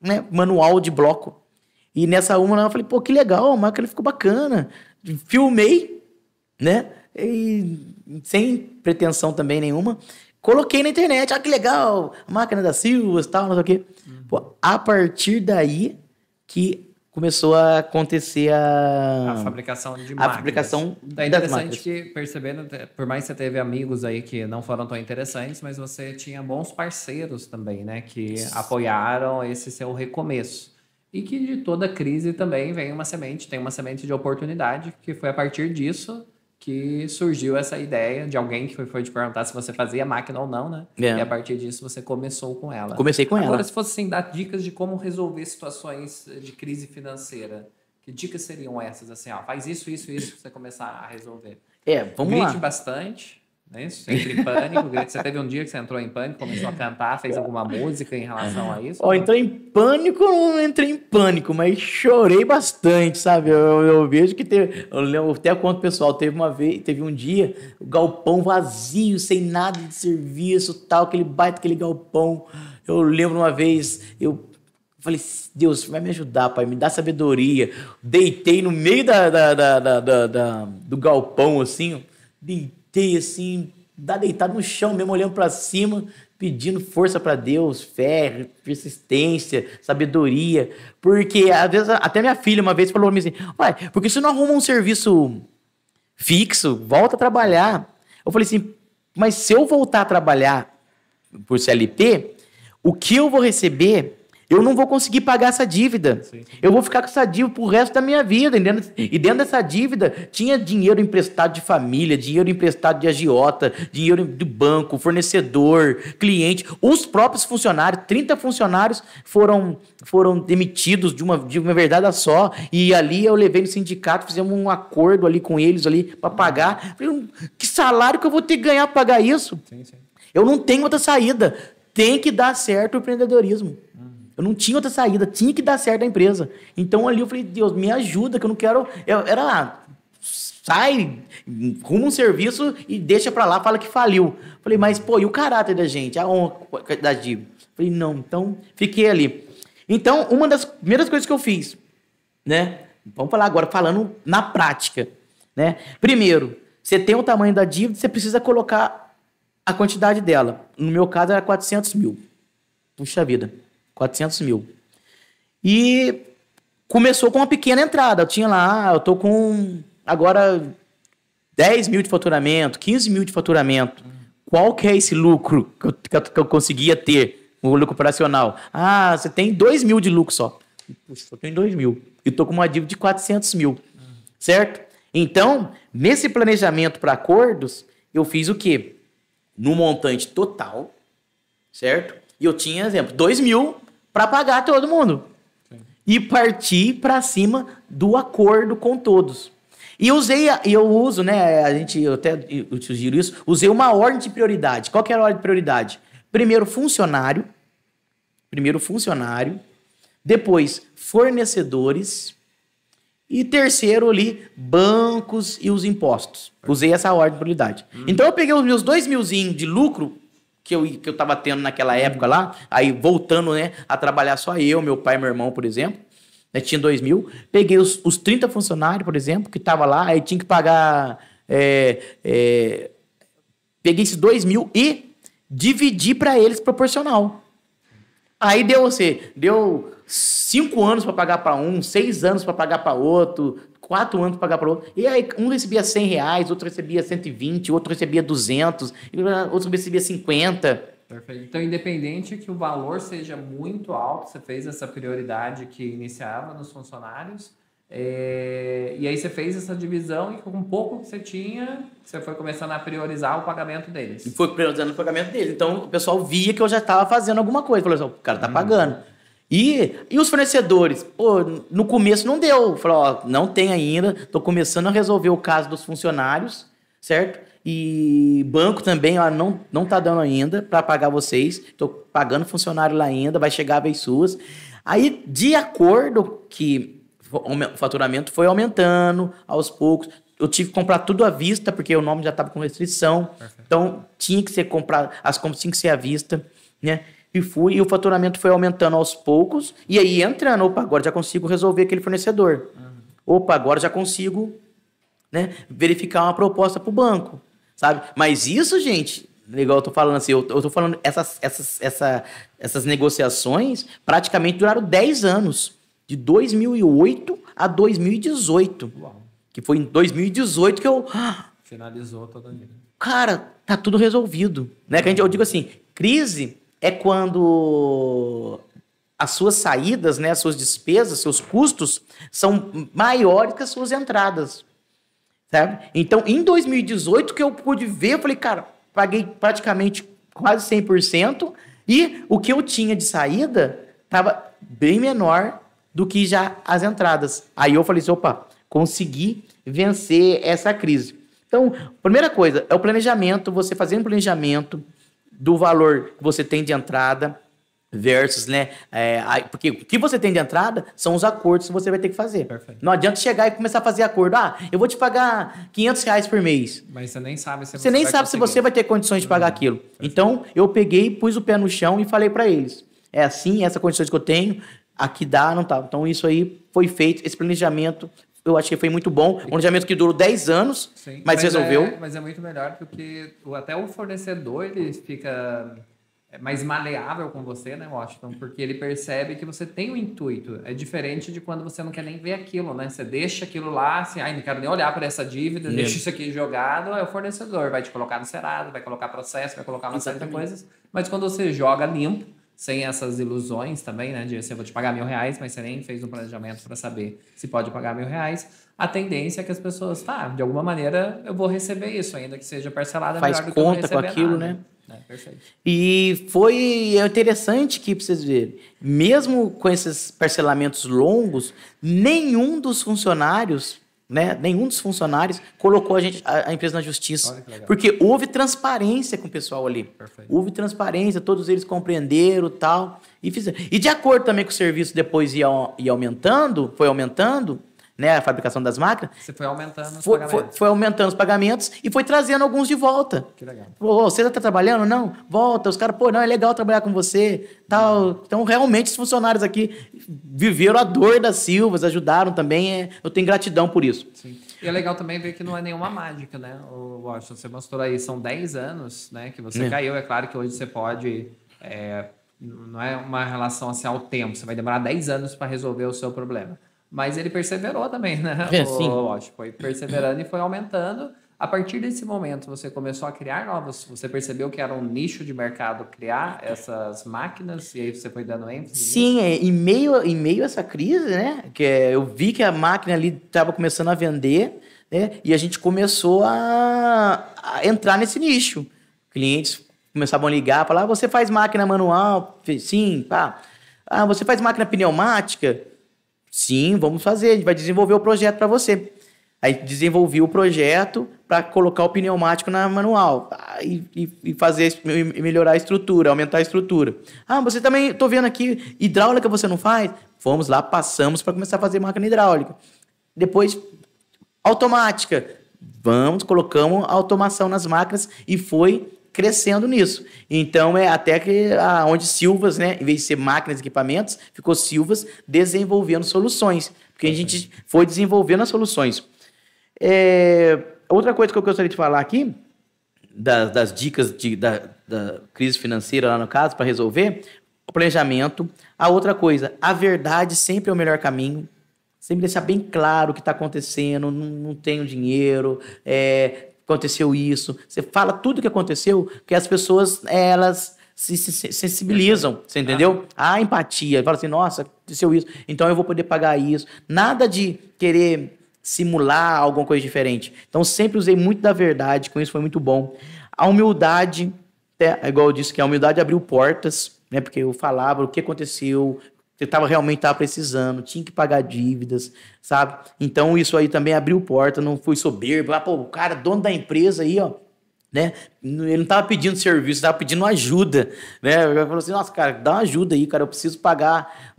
né, manual de bloco. E nessa eu falei, pô, que legal, a máquina ficou bacana. Filmei, né? E sem pretensão também nenhuma. Coloquei na internet, que legal, a máquina da Silvas, tal, não sei o quê. Pô, a partir daí, que começou a acontecer A fabricação de máquinas. A fabricação É das interessante máquinas. que, percebendo, por mais que você teve amigos aí que não foram tão interessantes, mas você tinha bons parceiros também, né? Que apoiaram esse seu recomeço. E que de toda crise também vem uma semente, tem uma semente de oportunidade, que foi a partir disso que surgiu essa ideia de alguém que foi te perguntar se você fazia máquina ou não, né? É. E a partir disso você começou com ela. Comecei com Agora, ela. se fosse assim, dar dicas de como resolver situações de crise financeira, que dicas seriam essas? Assim, ó, faz isso, isso, isso pra você começar a resolver. Vamos Grite lá. bastante, né? Entre em pânico. Você teve um dia que você entrou em pânico, começou a cantar, fez alguma música em relação a isso? Ó, entrei em pânico, não entrei em pânico, mas chorei bastante, sabe? Eu vejo que teve. Eu lembro, até conto pessoal, teve um dia, o galpão vazio, sem nada de serviço, tal, aquele galpão. Eu lembro uma vez, eu falei, Deus, vai me ajudar, pai, me dá sabedoria. Deitei no meio do galpão, assim, ó. Deitei assim, deitado no chão mesmo, olhando pra cima, pedindo força pra Deus, fé, persistência, sabedoria. Porque, às vezes, até minha filha uma vez falou pra mim assim, pai, por que você não arruma um serviço fixo? Volta a trabalhar. Eu falei assim, mas se eu voltar a trabalhar por CLT, o que eu vou receber, eu não vou conseguir pagar essa dívida. Sim. Eu vou ficar com essa dívida pro resto da minha vida. E dentro dessa dívida tinha dinheiro emprestado de família, dinheiro emprestado de agiota, dinheiro do banco, fornecedor, cliente. Os próprios funcionários, 30 funcionários foram demitidos de uma verdade só. E ali eu levei no sindicato, fizemos um acordo ali com eles ali para pagar. Falei, que salário que eu vou ter que ganhar para pagar isso? Sim, sim. Eu não tenho outra saída. Tem que dar certo o empreendedorismo. Eu não tinha outra saída, tinha que dar certo a empresa. Então ali eu falei, Deus, me ajuda, que eu não quero... Era lá, sai, arruma um serviço e deixa pra lá, fala que faliu. Falei, mas, pô, e o caráter da gente? A honra da dívida? Falei, não, então fiquei ali. Então, uma das primeiras coisas que eu fiz, né? Vamos falar agora, falando na prática, né? Primeiro, você tem o tamanho da dívida, você precisa colocar a quantidade dela. No meu caso, era 400 mil. Puxa vida. 400 mil. E começou com uma pequena entrada. Eu tinha lá, eu tô com agora 10 mil de faturamento, 15 mil de faturamento. Qual que é esse lucro que eu conseguia ter, o lucro operacional? Ah, você tem 2 mil de lucro só. Puxa, eu tenho 2 mil. E tô com uma dívida de 400 mil. Certo? Então, nesse planejamento para acordos, eu fiz o quê? No montante total, certo? E eu tinha, exemplo, 2 mil para pagar todo mundo. Sim. E partir para cima do acordo com todos. E eu uso, né? Eu até sugiro isso, usei uma ordem de prioridade. Qual que era a ordem de prioridade? Primeiro funcionário, depois fornecedores e terceiro ali, bancos e os impostos. Usei essa ordem de prioridade. Então eu peguei os meus 2 milzinhos de lucro que eu tava tendo naquela época lá, aí voltando, né, a trabalhar só eu, meu pai e meu irmão, por exemplo, né, tinha 2 mil, peguei os 30 funcionários, por exemplo, que tava lá, aí tinha que pagar, peguei esses 2 mil e dividi para eles proporcional. Aí deu 5 anos para pagar para um, 6 anos para pagar para outro, 4 anos para pagar para outro. E aí um recebia R$100, outro recebia 120, outro recebia 200, outro recebia 50. Perfeito. Então, independente que o valor seja muito alto, você fez essa prioridade que iniciava nos funcionários, e aí você fez essa divisão e com pouco que você tinha, você foi começando a priorizar o pagamento deles. E foi priorizando o pagamento deles. Então, o pessoal via que eu já estava fazendo alguma coisa. Falou assim, o cara tá pagando. E os fornecedores? Pô, no começo não deu. Falou, ó, não tem ainda. Tô começando a resolver o caso dos funcionários, certo? E banco também, ó, não tá dando ainda para pagar vocês. Tô pagando funcionário lá ainda, vai chegar a vez suas. Aí, de acordo que o faturamento foi aumentando aos poucos. Eu tive que comprar tudo à vista, porque o nome já estava com restrição. Perfeito. Então, tinha que ser comprado, as compras tinham que ser à vista, né? E o faturamento foi aumentando aos poucos, e aí entrando, opa, agora já consigo resolver aquele fornecedor. Opa, agora já consigo, né, verificar uma proposta para o banco, sabe? Mas isso, gente, igual eu tô falando assim, eu tô falando essas negociações praticamente duraram 10 anos. de 2008 a 2018. Uau. Que foi em 2018 que eu... Finalizou toda a vida. Cara, tá tudo resolvido. Né? Que eu digo assim, crise é quando as suas saídas, né, as suas despesas, seus custos são maiores que as suas entradas. Sabe? Então, em 2018 que eu pude ver, eu falei, cara, paguei praticamente quase 100% e o que eu tinha de saída estava bem menor do que já as entradas. Aí eu falei assim, opa, consegui vencer essa crise. Então, primeira coisa, é o planejamento, você fazer um planejamento do valor que você tem de entrada versus, né? Porque o que você tem de entrada são os acordos que você vai ter que fazer. Perfeito. Não adianta chegar e começar a fazer acordo. Eu vou te pagar R$ 500 por mês. Mas você nem sabe se Você nem sabe se você vai ter condições de pagar aquilo. Perfeito. Então, eu peguei, pus o pé no chão e falei para eles. É assim, essas condições que eu tenho, aqui dá, não tá. Então, isso aí foi feito, esse planejamento, eu achei que foi muito bom. Um planejamento que durou 10 anos, Sim, mas resolveu. Mas é muito melhor porque até o fornecedor ele fica mais maleável com você, né, Washington? Porque ele percebe que você tem um intuito. É diferente de quando você não quer nem ver aquilo, né? Você deixa aquilo lá, assim, não quero nem olhar para essa dívida, deixa isso aqui jogado, é o fornecedor, vai te colocar no Serasa, vai colocar processo, vai colocar uma série de coisas. Mas quando você joga limpo, sem essas ilusões também, né? De assim, eu vou te pagar R$1.000, mas você nem fez um planejamento para saber se pode pagar R$1.000. A tendência é que as pessoas, de alguma maneira eu vou receber isso, ainda que seja parcelado. Faz melhor do que eu não conta com receber aquilo, nada. né? Perfeito. E foi interessante que, para vocês verem, mesmo com esses parcelamentos longos, nenhum dos funcionários colocou a empresa na justiça. Olha que legal. Porque houve transparência com o pessoal ali. Perfeito. Houve transparência, todos eles compreenderam e tal. E fizeram. E de acordo também com o serviço depois ia aumentando, foi aumentando, né, a fabricação das máquinas. Você foi aumentando os pagamentos. Foi aumentando os pagamentos e foi trazendo alguns de volta. Que legal. Você já está trabalhando? Não? Volta. Os caras, não, é legal trabalhar com você. Tal. Então, realmente, os funcionários aqui viveram a dor das Silvas, ajudaram também. Eu tenho gratidão por isso. Sim. E é legal também ver que não é nenhuma mágica, né, Washington? Você mostrou aí, são 10 anos, né, que você caiu. É claro que hoje você pode... não é uma relação assim ao tempo. Você vai demorar 10 anos para resolver o seu problema. Mas ele perseverou também, né? Sim. Foi perseverando e foi aumentando. A partir desse momento, você começou a criar novos... Você percebeu que era um nicho de mercado criar essas máquinas? E aí você foi dando ênfase nisso? Sim, em meio a essa crise, né? Eu vi que a máquina ali estava começando a vender, né? E a gente começou a entrar nesse nicho. Clientes começavam a ligar, falar, você faz máquina manual? Sim, pá. Você faz máquina pneumática? Sim, vamos fazer, a gente vai desenvolver o projeto para você. Aí desenvolvi o projeto para colocar o pneumático na manual e fazer e melhorar a estrutura, aumentar a estrutura. Você também, estou vendo aqui, hidráulica você não faz? Fomos lá, passamos para começar a fazer máquina hidráulica. Depois, automática. Colocamos automação nas máquinas e foi crescendo nisso. Então, até que onde Silvas, né, em vez de ser máquinas e equipamentos, ficou Silvas desenvolvendo soluções. Porque a gente foi desenvolvendo as soluções. Outra coisa que eu gostaria de falar aqui, das dicas da crise financeira, lá no caso, para resolver, o planejamento. A outra coisa, a verdade sempre é o melhor caminho. Sempre deixar bem claro o que está acontecendo, não tenho dinheiro, aconteceu isso. Você fala tudo o que aconteceu, que as pessoas, elas se sensibilizam, você entendeu? A empatia, fala assim, nossa, aconteceu isso, então eu vou poder pagar isso. Nada de querer simular alguma coisa diferente. Então, sempre usei muito da verdade, com isso foi muito bom. A humildade, igual eu disse, que a humildade abriu portas, né? Porque eu falava o que aconteceu, você realmente estava precisando, tinha que pagar dívidas, sabe? Então, isso aí também abriu porta, não fui soberbo. O cara, dono da empresa aí, ó, né? Ele não estava pedindo serviço, estava pedindo ajuda, né? Ele falou assim, nossa, cara, dá uma ajuda aí, cara, eu preciso pagar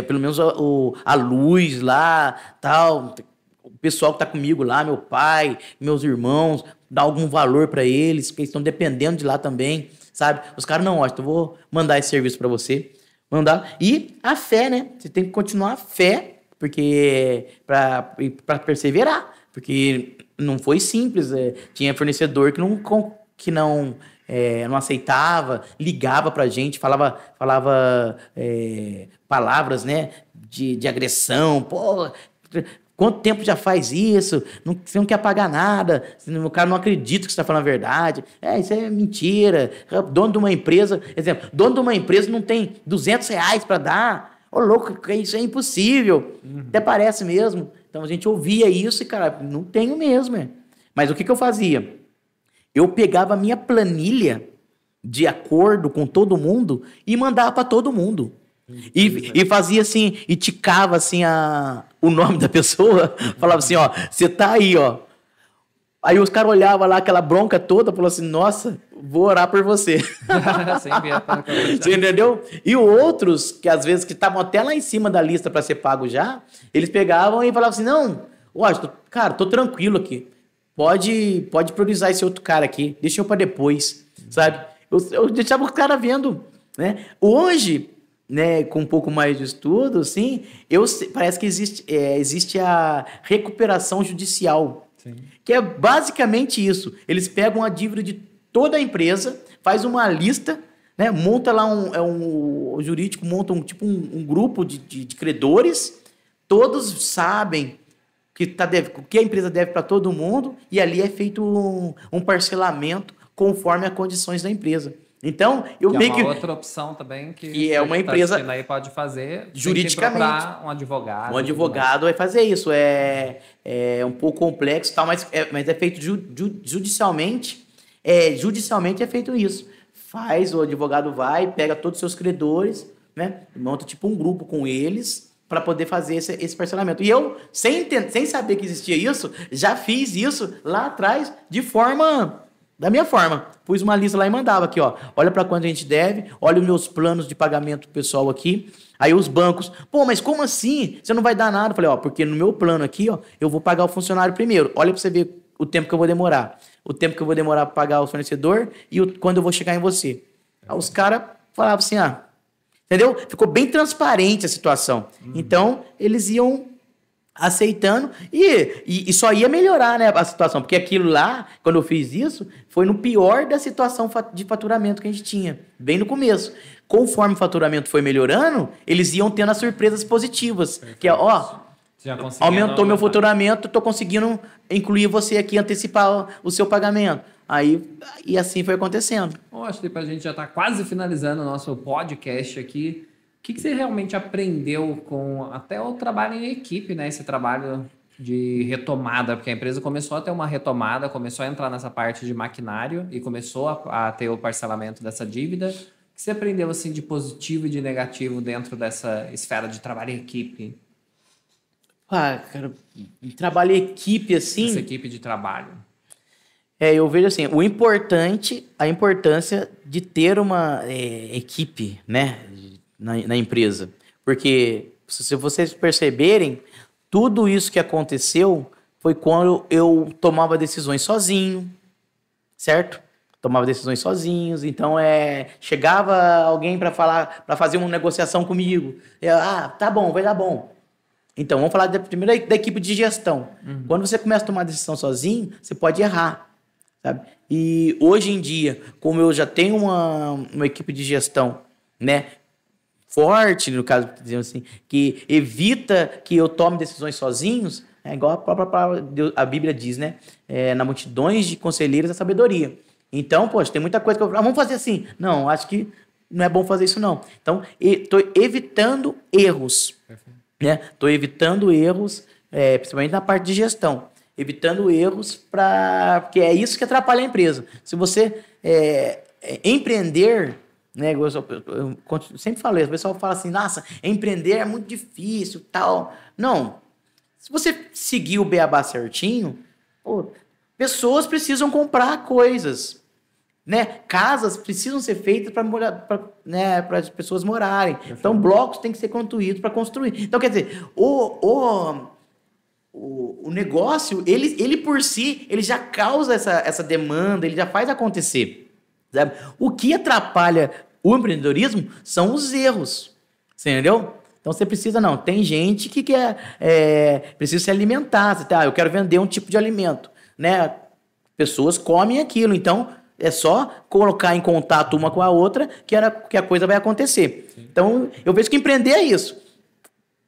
pelo menos a luz lá, tal. O pessoal que está comigo lá, meu pai, meus irmãos, dar algum valor para eles, porque eles estão dependendo de lá também, sabe? Os caras, não, eu vou mandar esse serviço para você. Mandar. E a fé, né? Você tem que continuar a fé, porque para perseverar, porque não foi simples. Tinha fornecedor que não aceitava, ligava pra gente, falava palavras, né, de agressão. Pô, quanto tempo já faz isso? Você não quer pagar nada, o cara não acredita que você está falando a verdade. Isso é mentira. Dono de uma empresa, exemplo, dono de uma empresa não tem R$ 200 para dar. Ô, louco, isso é impossível. Até parece mesmo. Então a gente ouvia isso e, cara, não tenho mesmo. Mas o que eu fazia? Eu pegava a minha planilha de acordo com todo mundo e mandava para todo mundo. E fazia assim, e ticava assim o nome da pessoa, falava assim, ó, você tá aí, ó. Aí os caras olhavam lá, aquela bronca toda, falavam assim, nossa, vou orar por você. Você entendeu? E outros, que às vezes que estavam até lá em cima da lista para ser pago já, eles pegavam e falavam assim, não, cara, tô tranquilo aqui. Pode priorizar esse outro cara aqui, deixa eu para depois, sabe? Eu deixava o cara vendo, né? Hoje, né, com um pouco mais de estudo, assim, parece que existe a recuperação judicial. Sim. Que é basicamente isso. Eles pegam a dívida de toda a empresa, faz uma lista, né, monta lá o jurídico monta um grupo de credores, todos sabem o que a empresa deve para todo mundo, e ali é feito um parcelamento conforme as condições da empresa. Então, eu meio que... outra opção também que é uma empresa aí pode fazer juridicamente. Tem que procurar um advogado. Um advogado vai fazer isso. É um pouco complexo, tal, mas é feito judicialmente. Judicialmente é feito isso. O advogado vai, pega todos os seus credores, né? Monta tipo um grupo com eles para poder fazer esse parcelamento. E eu, sem saber que existia isso, já fiz isso lá atrás da minha forma. Pus uma lista lá e mandava aqui, ó. Olha para quanto a gente deve, olha os meus planos de pagamento pessoal aqui. Aí os bancos, pô, mas como assim? Você não vai dar nada? Eu falei, ó, porque no meu plano aqui, ó, eu vou pagar o funcionário primeiro. Olha para você ver o tempo que eu vou demorar. O tempo que eu vou demorar para pagar o fornecedor e quando eu vou chegar em você. Aí os caras falavam assim, entendeu? Ficou bem transparente a situação. Então, eles iam aceitando e só ia melhorar, né, a situação, porque aquilo lá, quando eu fiz isso, foi no pior da situação de faturamento que a gente tinha, bem no começo. Conforme o faturamento foi melhorando, eles iam tendo as surpresas positivas. Perfeito. Que é, aumentou meu faturamento, estou conseguindo incluir você aqui, antecipar o seu pagamento. E assim foi acontecendo. Acho que a gente já está quase finalizando o nosso podcast aqui. O que você realmente aprendeu com até o trabalho em equipe, né? Esse trabalho de retomada, porque a empresa começou a ter uma retomada, começou a entrar nessa parte de maquinário e começou a ter o parcelamento dessa dívida. O que você aprendeu assim, de positivo e de negativo dentro dessa esfera de trabalho em equipe? Cara, trabalho em equipe assim... Essa equipe de trabalho. Eu vejo assim, a importância de ter uma equipe, né? Na empresa. Porque, se vocês perceberem, tudo isso que aconteceu foi quando eu tomava decisões sozinho, certo? Tomava decisões sozinhos, então chegava alguém para fazer uma negociação comigo. Tá bom, vai dar bom. Então, vamos falar primeiro da equipe de gestão. Uhum. Quando você começa a tomar decisão sozinho, você pode errar, sabe? E hoje em dia, como eu já tenho uma equipe de gestão, né, forte, no caso, assim, que evita que eu tome decisões sozinhos, igual a própria a Bíblia diz, né? Na multidões de conselheiros a sabedoria. Então, poxa, tem muita coisa que eu vamos fazer assim. Não, acho que não é bom fazer isso, não. Então, estou evitando erros. Né? Estou evitando erros, principalmente na parte de gestão. Evitando erros, porque é isso que atrapalha a empresa. Se você empreender... Né, eu sempre falei, o pessoal fala assim, nossa, empreender é muito difícil, tal. Não, se você seguir o beabá certinho, pessoas precisam comprar coisas, né? Casas precisam ser feitas para as pessoas morarem. Então, blocos têm que ser construídos para construir. Então, quer dizer, o negócio, ele por si, ele já causa essa demanda, ele já faz acontecer. Sabe? O que atrapalha o empreendedorismo são os erros. Você entendeu? Então você precisa, tem gente que precisa se alimentar. Eu quero vender um tipo de alimento. Né? Pessoas comem aquilo. Então, É só colocar em contato uma com a outra que a coisa vai acontecer. Sim. Então, eu vejo que empreender é isso.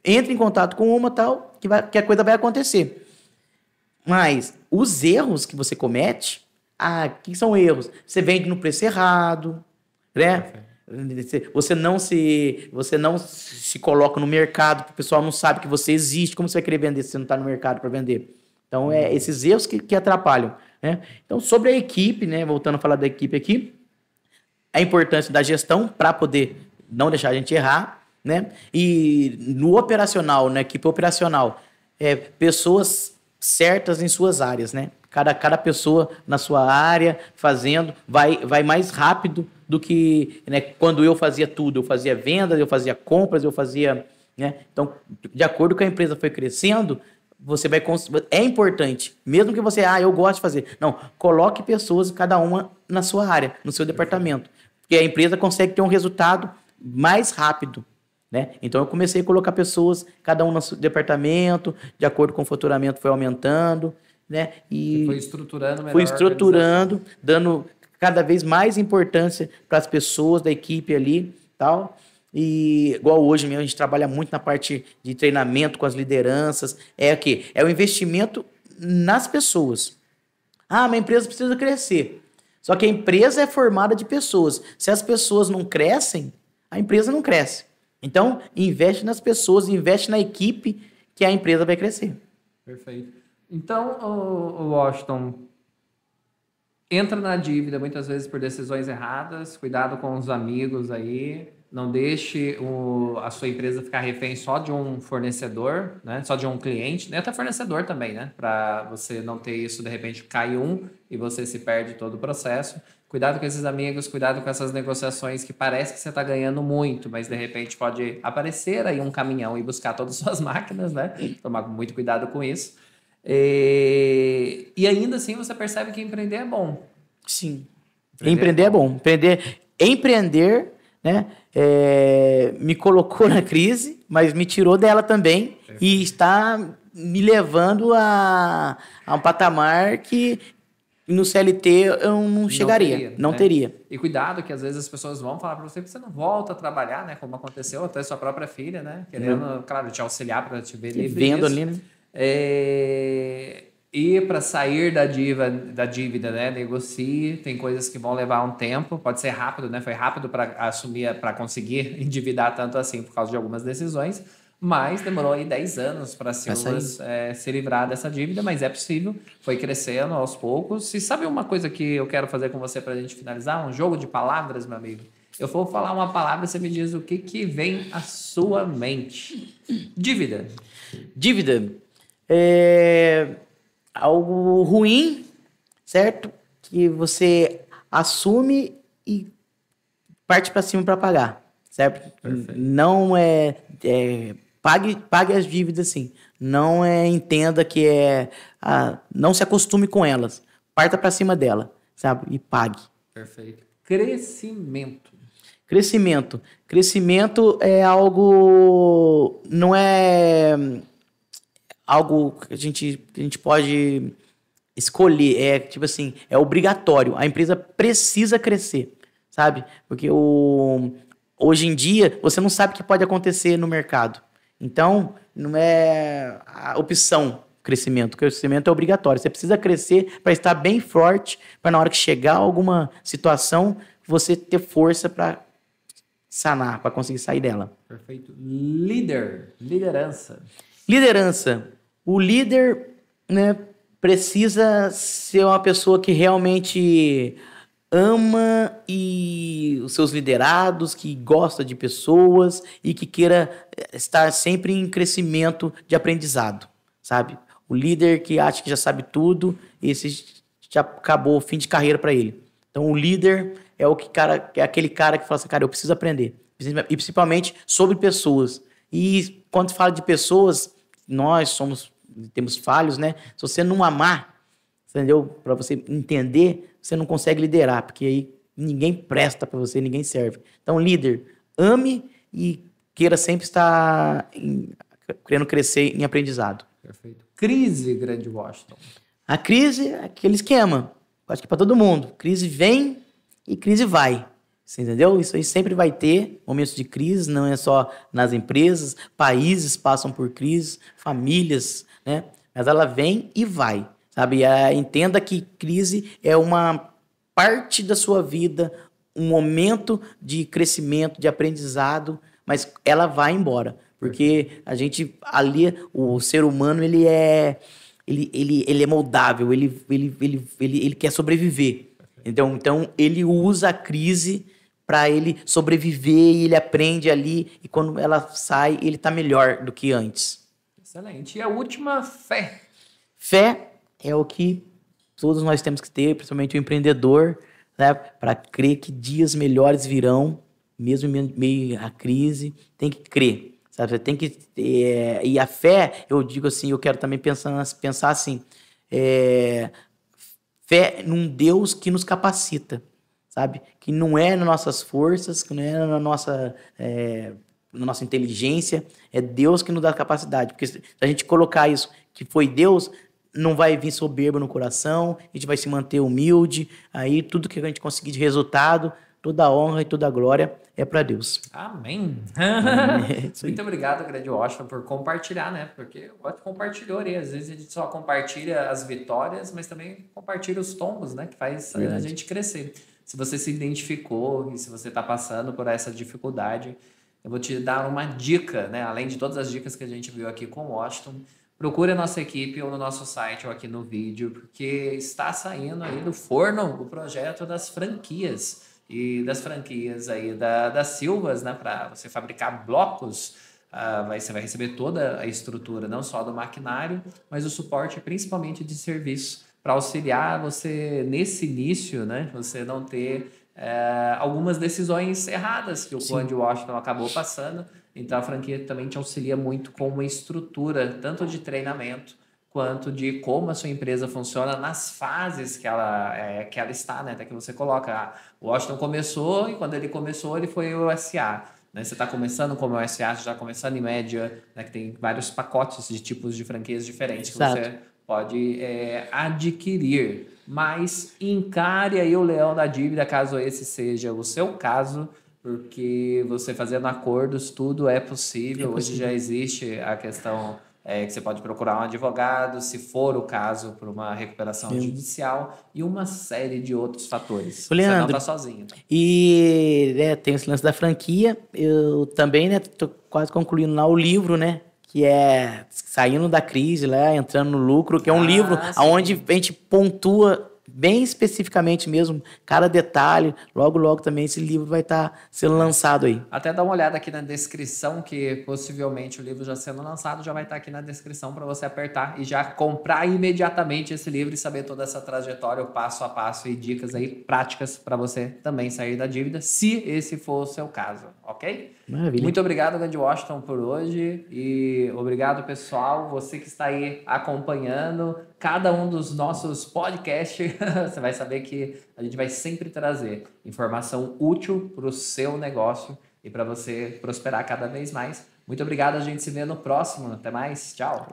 Entre em contato com uma tal, que a coisa vai acontecer. Mas os erros que você comete, que são erros? Você vende no preço errado, né? Você não se coloca no mercado, o pessoal não sabe que você existe. Como você vai querer vender se você não está no mercado para vender? Então, esses erros que atrapalham. Né? Então, sobre a equipe, né? Voltando a falar da equipe aqui, a importância da gestão para poder não deixar a gente errar, né? E no operacional, na equipe operacional, pessoas certas em suas áreas, né? Cada pessoa na sua área fazendo vai mais rápido do que, né, quando eu fazia tudo. Eu fazia vendas, eu fazia compras, eu fazia... Né? Então, de acordo com a empresa foi crescendo, você vai... É importante, mesmo que você... eu gosto de fazer. Não, coloque pessoas, cada uma na sua área, no seu departamento. Porque a empresa consegue ter um resultado mais rápido. Né? Então, eu comecei a colocar pessoas, cada um no seu departamento, de acordo com o faturamento foi aumentando... Né? E foi estruturando melhor. Foi estruturando, dando cada vez mais importância para as pessoas da equipe ali, tal. E igual hoje mesmo, a gente trabalha muito na parte de treinamento com as lideranças. É o investimento nas pessoas. Minha empresa precisa crescer. Só que a empresa é formada de pessoas. Se as pessoas não crescem, a empresa não cresce. Então, investe nas pessoas, investe na equipe que a empresa vai crescer. Perfeito. Então, o Washington entra na dívida muitas vezes por decisões erradas, cuidado com os amigos aí, não deixe a sua empresa ficar refém só de um fornecedor, né? Só de um cliente, nem até fornecedor também, né? Para você não ter isso, de repente cai e você se perde todo o processo. Cuidado com esses amigos, cuidado com essas negociações que parece que você está ganhando muito, mas de repente pode aparecer aí um caminhão e buscar todas as suas máquinas, né? Tomar muito cuidado com isso. E ainda assim você percebe que empreender é bom. Sim. Empreender é bom. Empreender, né, me colocou na crise, mas me tirou dela também. Perfeito. E está me levando a um patamar que no CLT eu não chegaria. Não teria. E cuidado que às vezes as pessoas vão falar para você que você não volta a trabalhar, né? Como aconteceu até sua própria filha, né? Querendo, claro, te auxiliar para te ver livre. Vendo ali, né? E para sair da dívida, né? Negocie, tem coisas que vão levar um tempo, pode ser rápido, né? Foi rápido para para conseguir endividar tanto assim por causa de algumas decisões, mas demorou aí 10 anos para se livrar dessa dívida, mas é possível, foi crescendo aos poucos. E sabe uma coisa que eu quero fazer com você para a gente finalizar? Um jogo de palavras, meu amigo. Eu vou falar uma palavra, você me diz o que vem à sua mente. Dívida. Dívida. É algo ruim, certo? Que você assume e parte para cima para pagar, certo? Perfeito. Não pague as dívidas, sim. Não entenda que não se acostume com elas. Parta para cima dela, sabe? E pague. Perfeito. Crescimento. Crescimento é algo... Não é algo que a gente pode escolher. Tipo assim, é obrigatório. A empresa precisa crescer, sabe? Porque hoje em dia, você não sabe o que pode acontecer no mercado. Então, não é a opção crescimento. O crescimento é obrigatório. Você precisa crescer para estar bem forte, para na hora que chegar alguma situação, você ter força para sanar, para conseguir sair dela. Perfeito. Liderança. O líder, né, precisa ser uma pessoa que realmente ama os seus liderados, que gosta de pessoas e que queira estar sempre em crescimento de aprendizado, sabe? O líder que acha que já sabe tudo, esse já acabou o fim de carreira para ele. Então, o líder é aquele cara que fala assim, cara, eu preciso aprender. E principalmente sobre pessoas. E quando se fala de pessoas, nós temos falhos, né? Se você não amar, entendeu? Para você entender, você não consegue liderar, porque aí ninguém presta para você, ninguém serve. Então, líder, ame e queira sempre estar querendo crescer em aprendizado. Perfeito. Crise, grande Washington. A crise é aquele esquema. acho que para todo mundo. Crise vem e crise vai. Você entendeu? Isso aí sempre vai ter momentos de crise, não é só nas empresas, países passam por crise, famílias, né? Mas ela vem e vai, sabe? Entenda que crise é uma parte da sua vida, um momento de crescimento, de aprendizado, mas ela vai embora, porque a gente ali, o ser humano, ele é moldável, ele quer sobreviver. Então ele usa a crise para ele sobreviver e ele aprende ali e quando ela sai, ele está melhor do que antes. Excelente. E a última, fé. Fé é o que todos nós temos que ter, principalmente o empreendedor, né? Para crer que dias melhores virão, mesmo em meio à crise, tem que crer, sabe? Você tem que e a fé, eu digo assim, eu quero também pensar assim, fé num Deus que nos capacita, sabe? Que não é nas nossas forças, que não é na nossa inteligência, é Deus que nos dá capacidade. Porque se a gente colocar isso, que foi Deus, não vai vir soberba no coração, a gente vai se manter humilde, aí tudo que a gente conseguir de resultado, toda a honra e toda a glória é para Deus. Amém. Muito obrigado, grande Washington, por compartilhar, né? Porque o Washington compartilhou ali. Às vezes a gente só compartilha as vitórias, mas também compartilha os tombos, né? Que faz a gente crescer. Se você se identificou e se você está passando por essa dificuldade, eu vou te dar uma dica, né? Além de todas as dicas que a gente viu aqui com o Washington, procure a nossa equipe ou no nosso site ou aqui no vídeo, porque está saindo aí do forno o projeto das franquias. E das franquias aí da Silvas, né? Para você fabricar blocos, você vai receber toda a estrutura, não só do maquinário, mas o suporte principalmente de serviço, para auxiliar você nesse início, né? Você não ter algumas decisões erradas que o Conde Washington acabou passando. Então a franquia também te auxilia muito com uma estrutura, tanto de treinamento, quanto de como a sua empresa funciona nas fases que ela está, né? Até que você coloca, o Washington começou e quando ele começou ele foi o SA. Né? Você está começando como o SA, você está começando em média, né? Que tem vários pacotes de tipos de franquias diferentes que você pode adquirir. Mas encare aí o leão da dívida, caso esse seja o seu caso, porque você fazendo acordos, tudo é possível. Hoje já existe a questão que você pode procurar um advogado, se for o caso, por uma recuperação judicial e uma série de outros fatores. Leandro, você não está sozinho. E tem esse lance da franquia. Eu também, né, tô quase concluindo lá o livro, né? Que é Saindo da Crise, lá, entrando no lucro, que é um livro onde a gente pontua bem especificamente mesmo, cada detalhe. Logo, logo também esse livro vai estar sendo lançado aí. Até dá uma olhada aqui na descrição, que possivelmente o livro já sendo lançado já vai estar aqui na descrição para você apertar e já comprar imediatamente esse livro e saber toda essa trajetória, o passo a passo e dicas aí práticas para você também sair da dívida, se esse for o seu caso, ok? Maravilha. Muito obrigado, grande Washington, por hoje e obrigado, pessoal, você que está aí acompanhando cada um dos nossos podcasts. Você vai saber que a gente vai sempre trazer informação útil para o seu negócio e para você prosperar cada vez mais. Muito obrigado, a gente se vê no próximo. Até mais, tchau!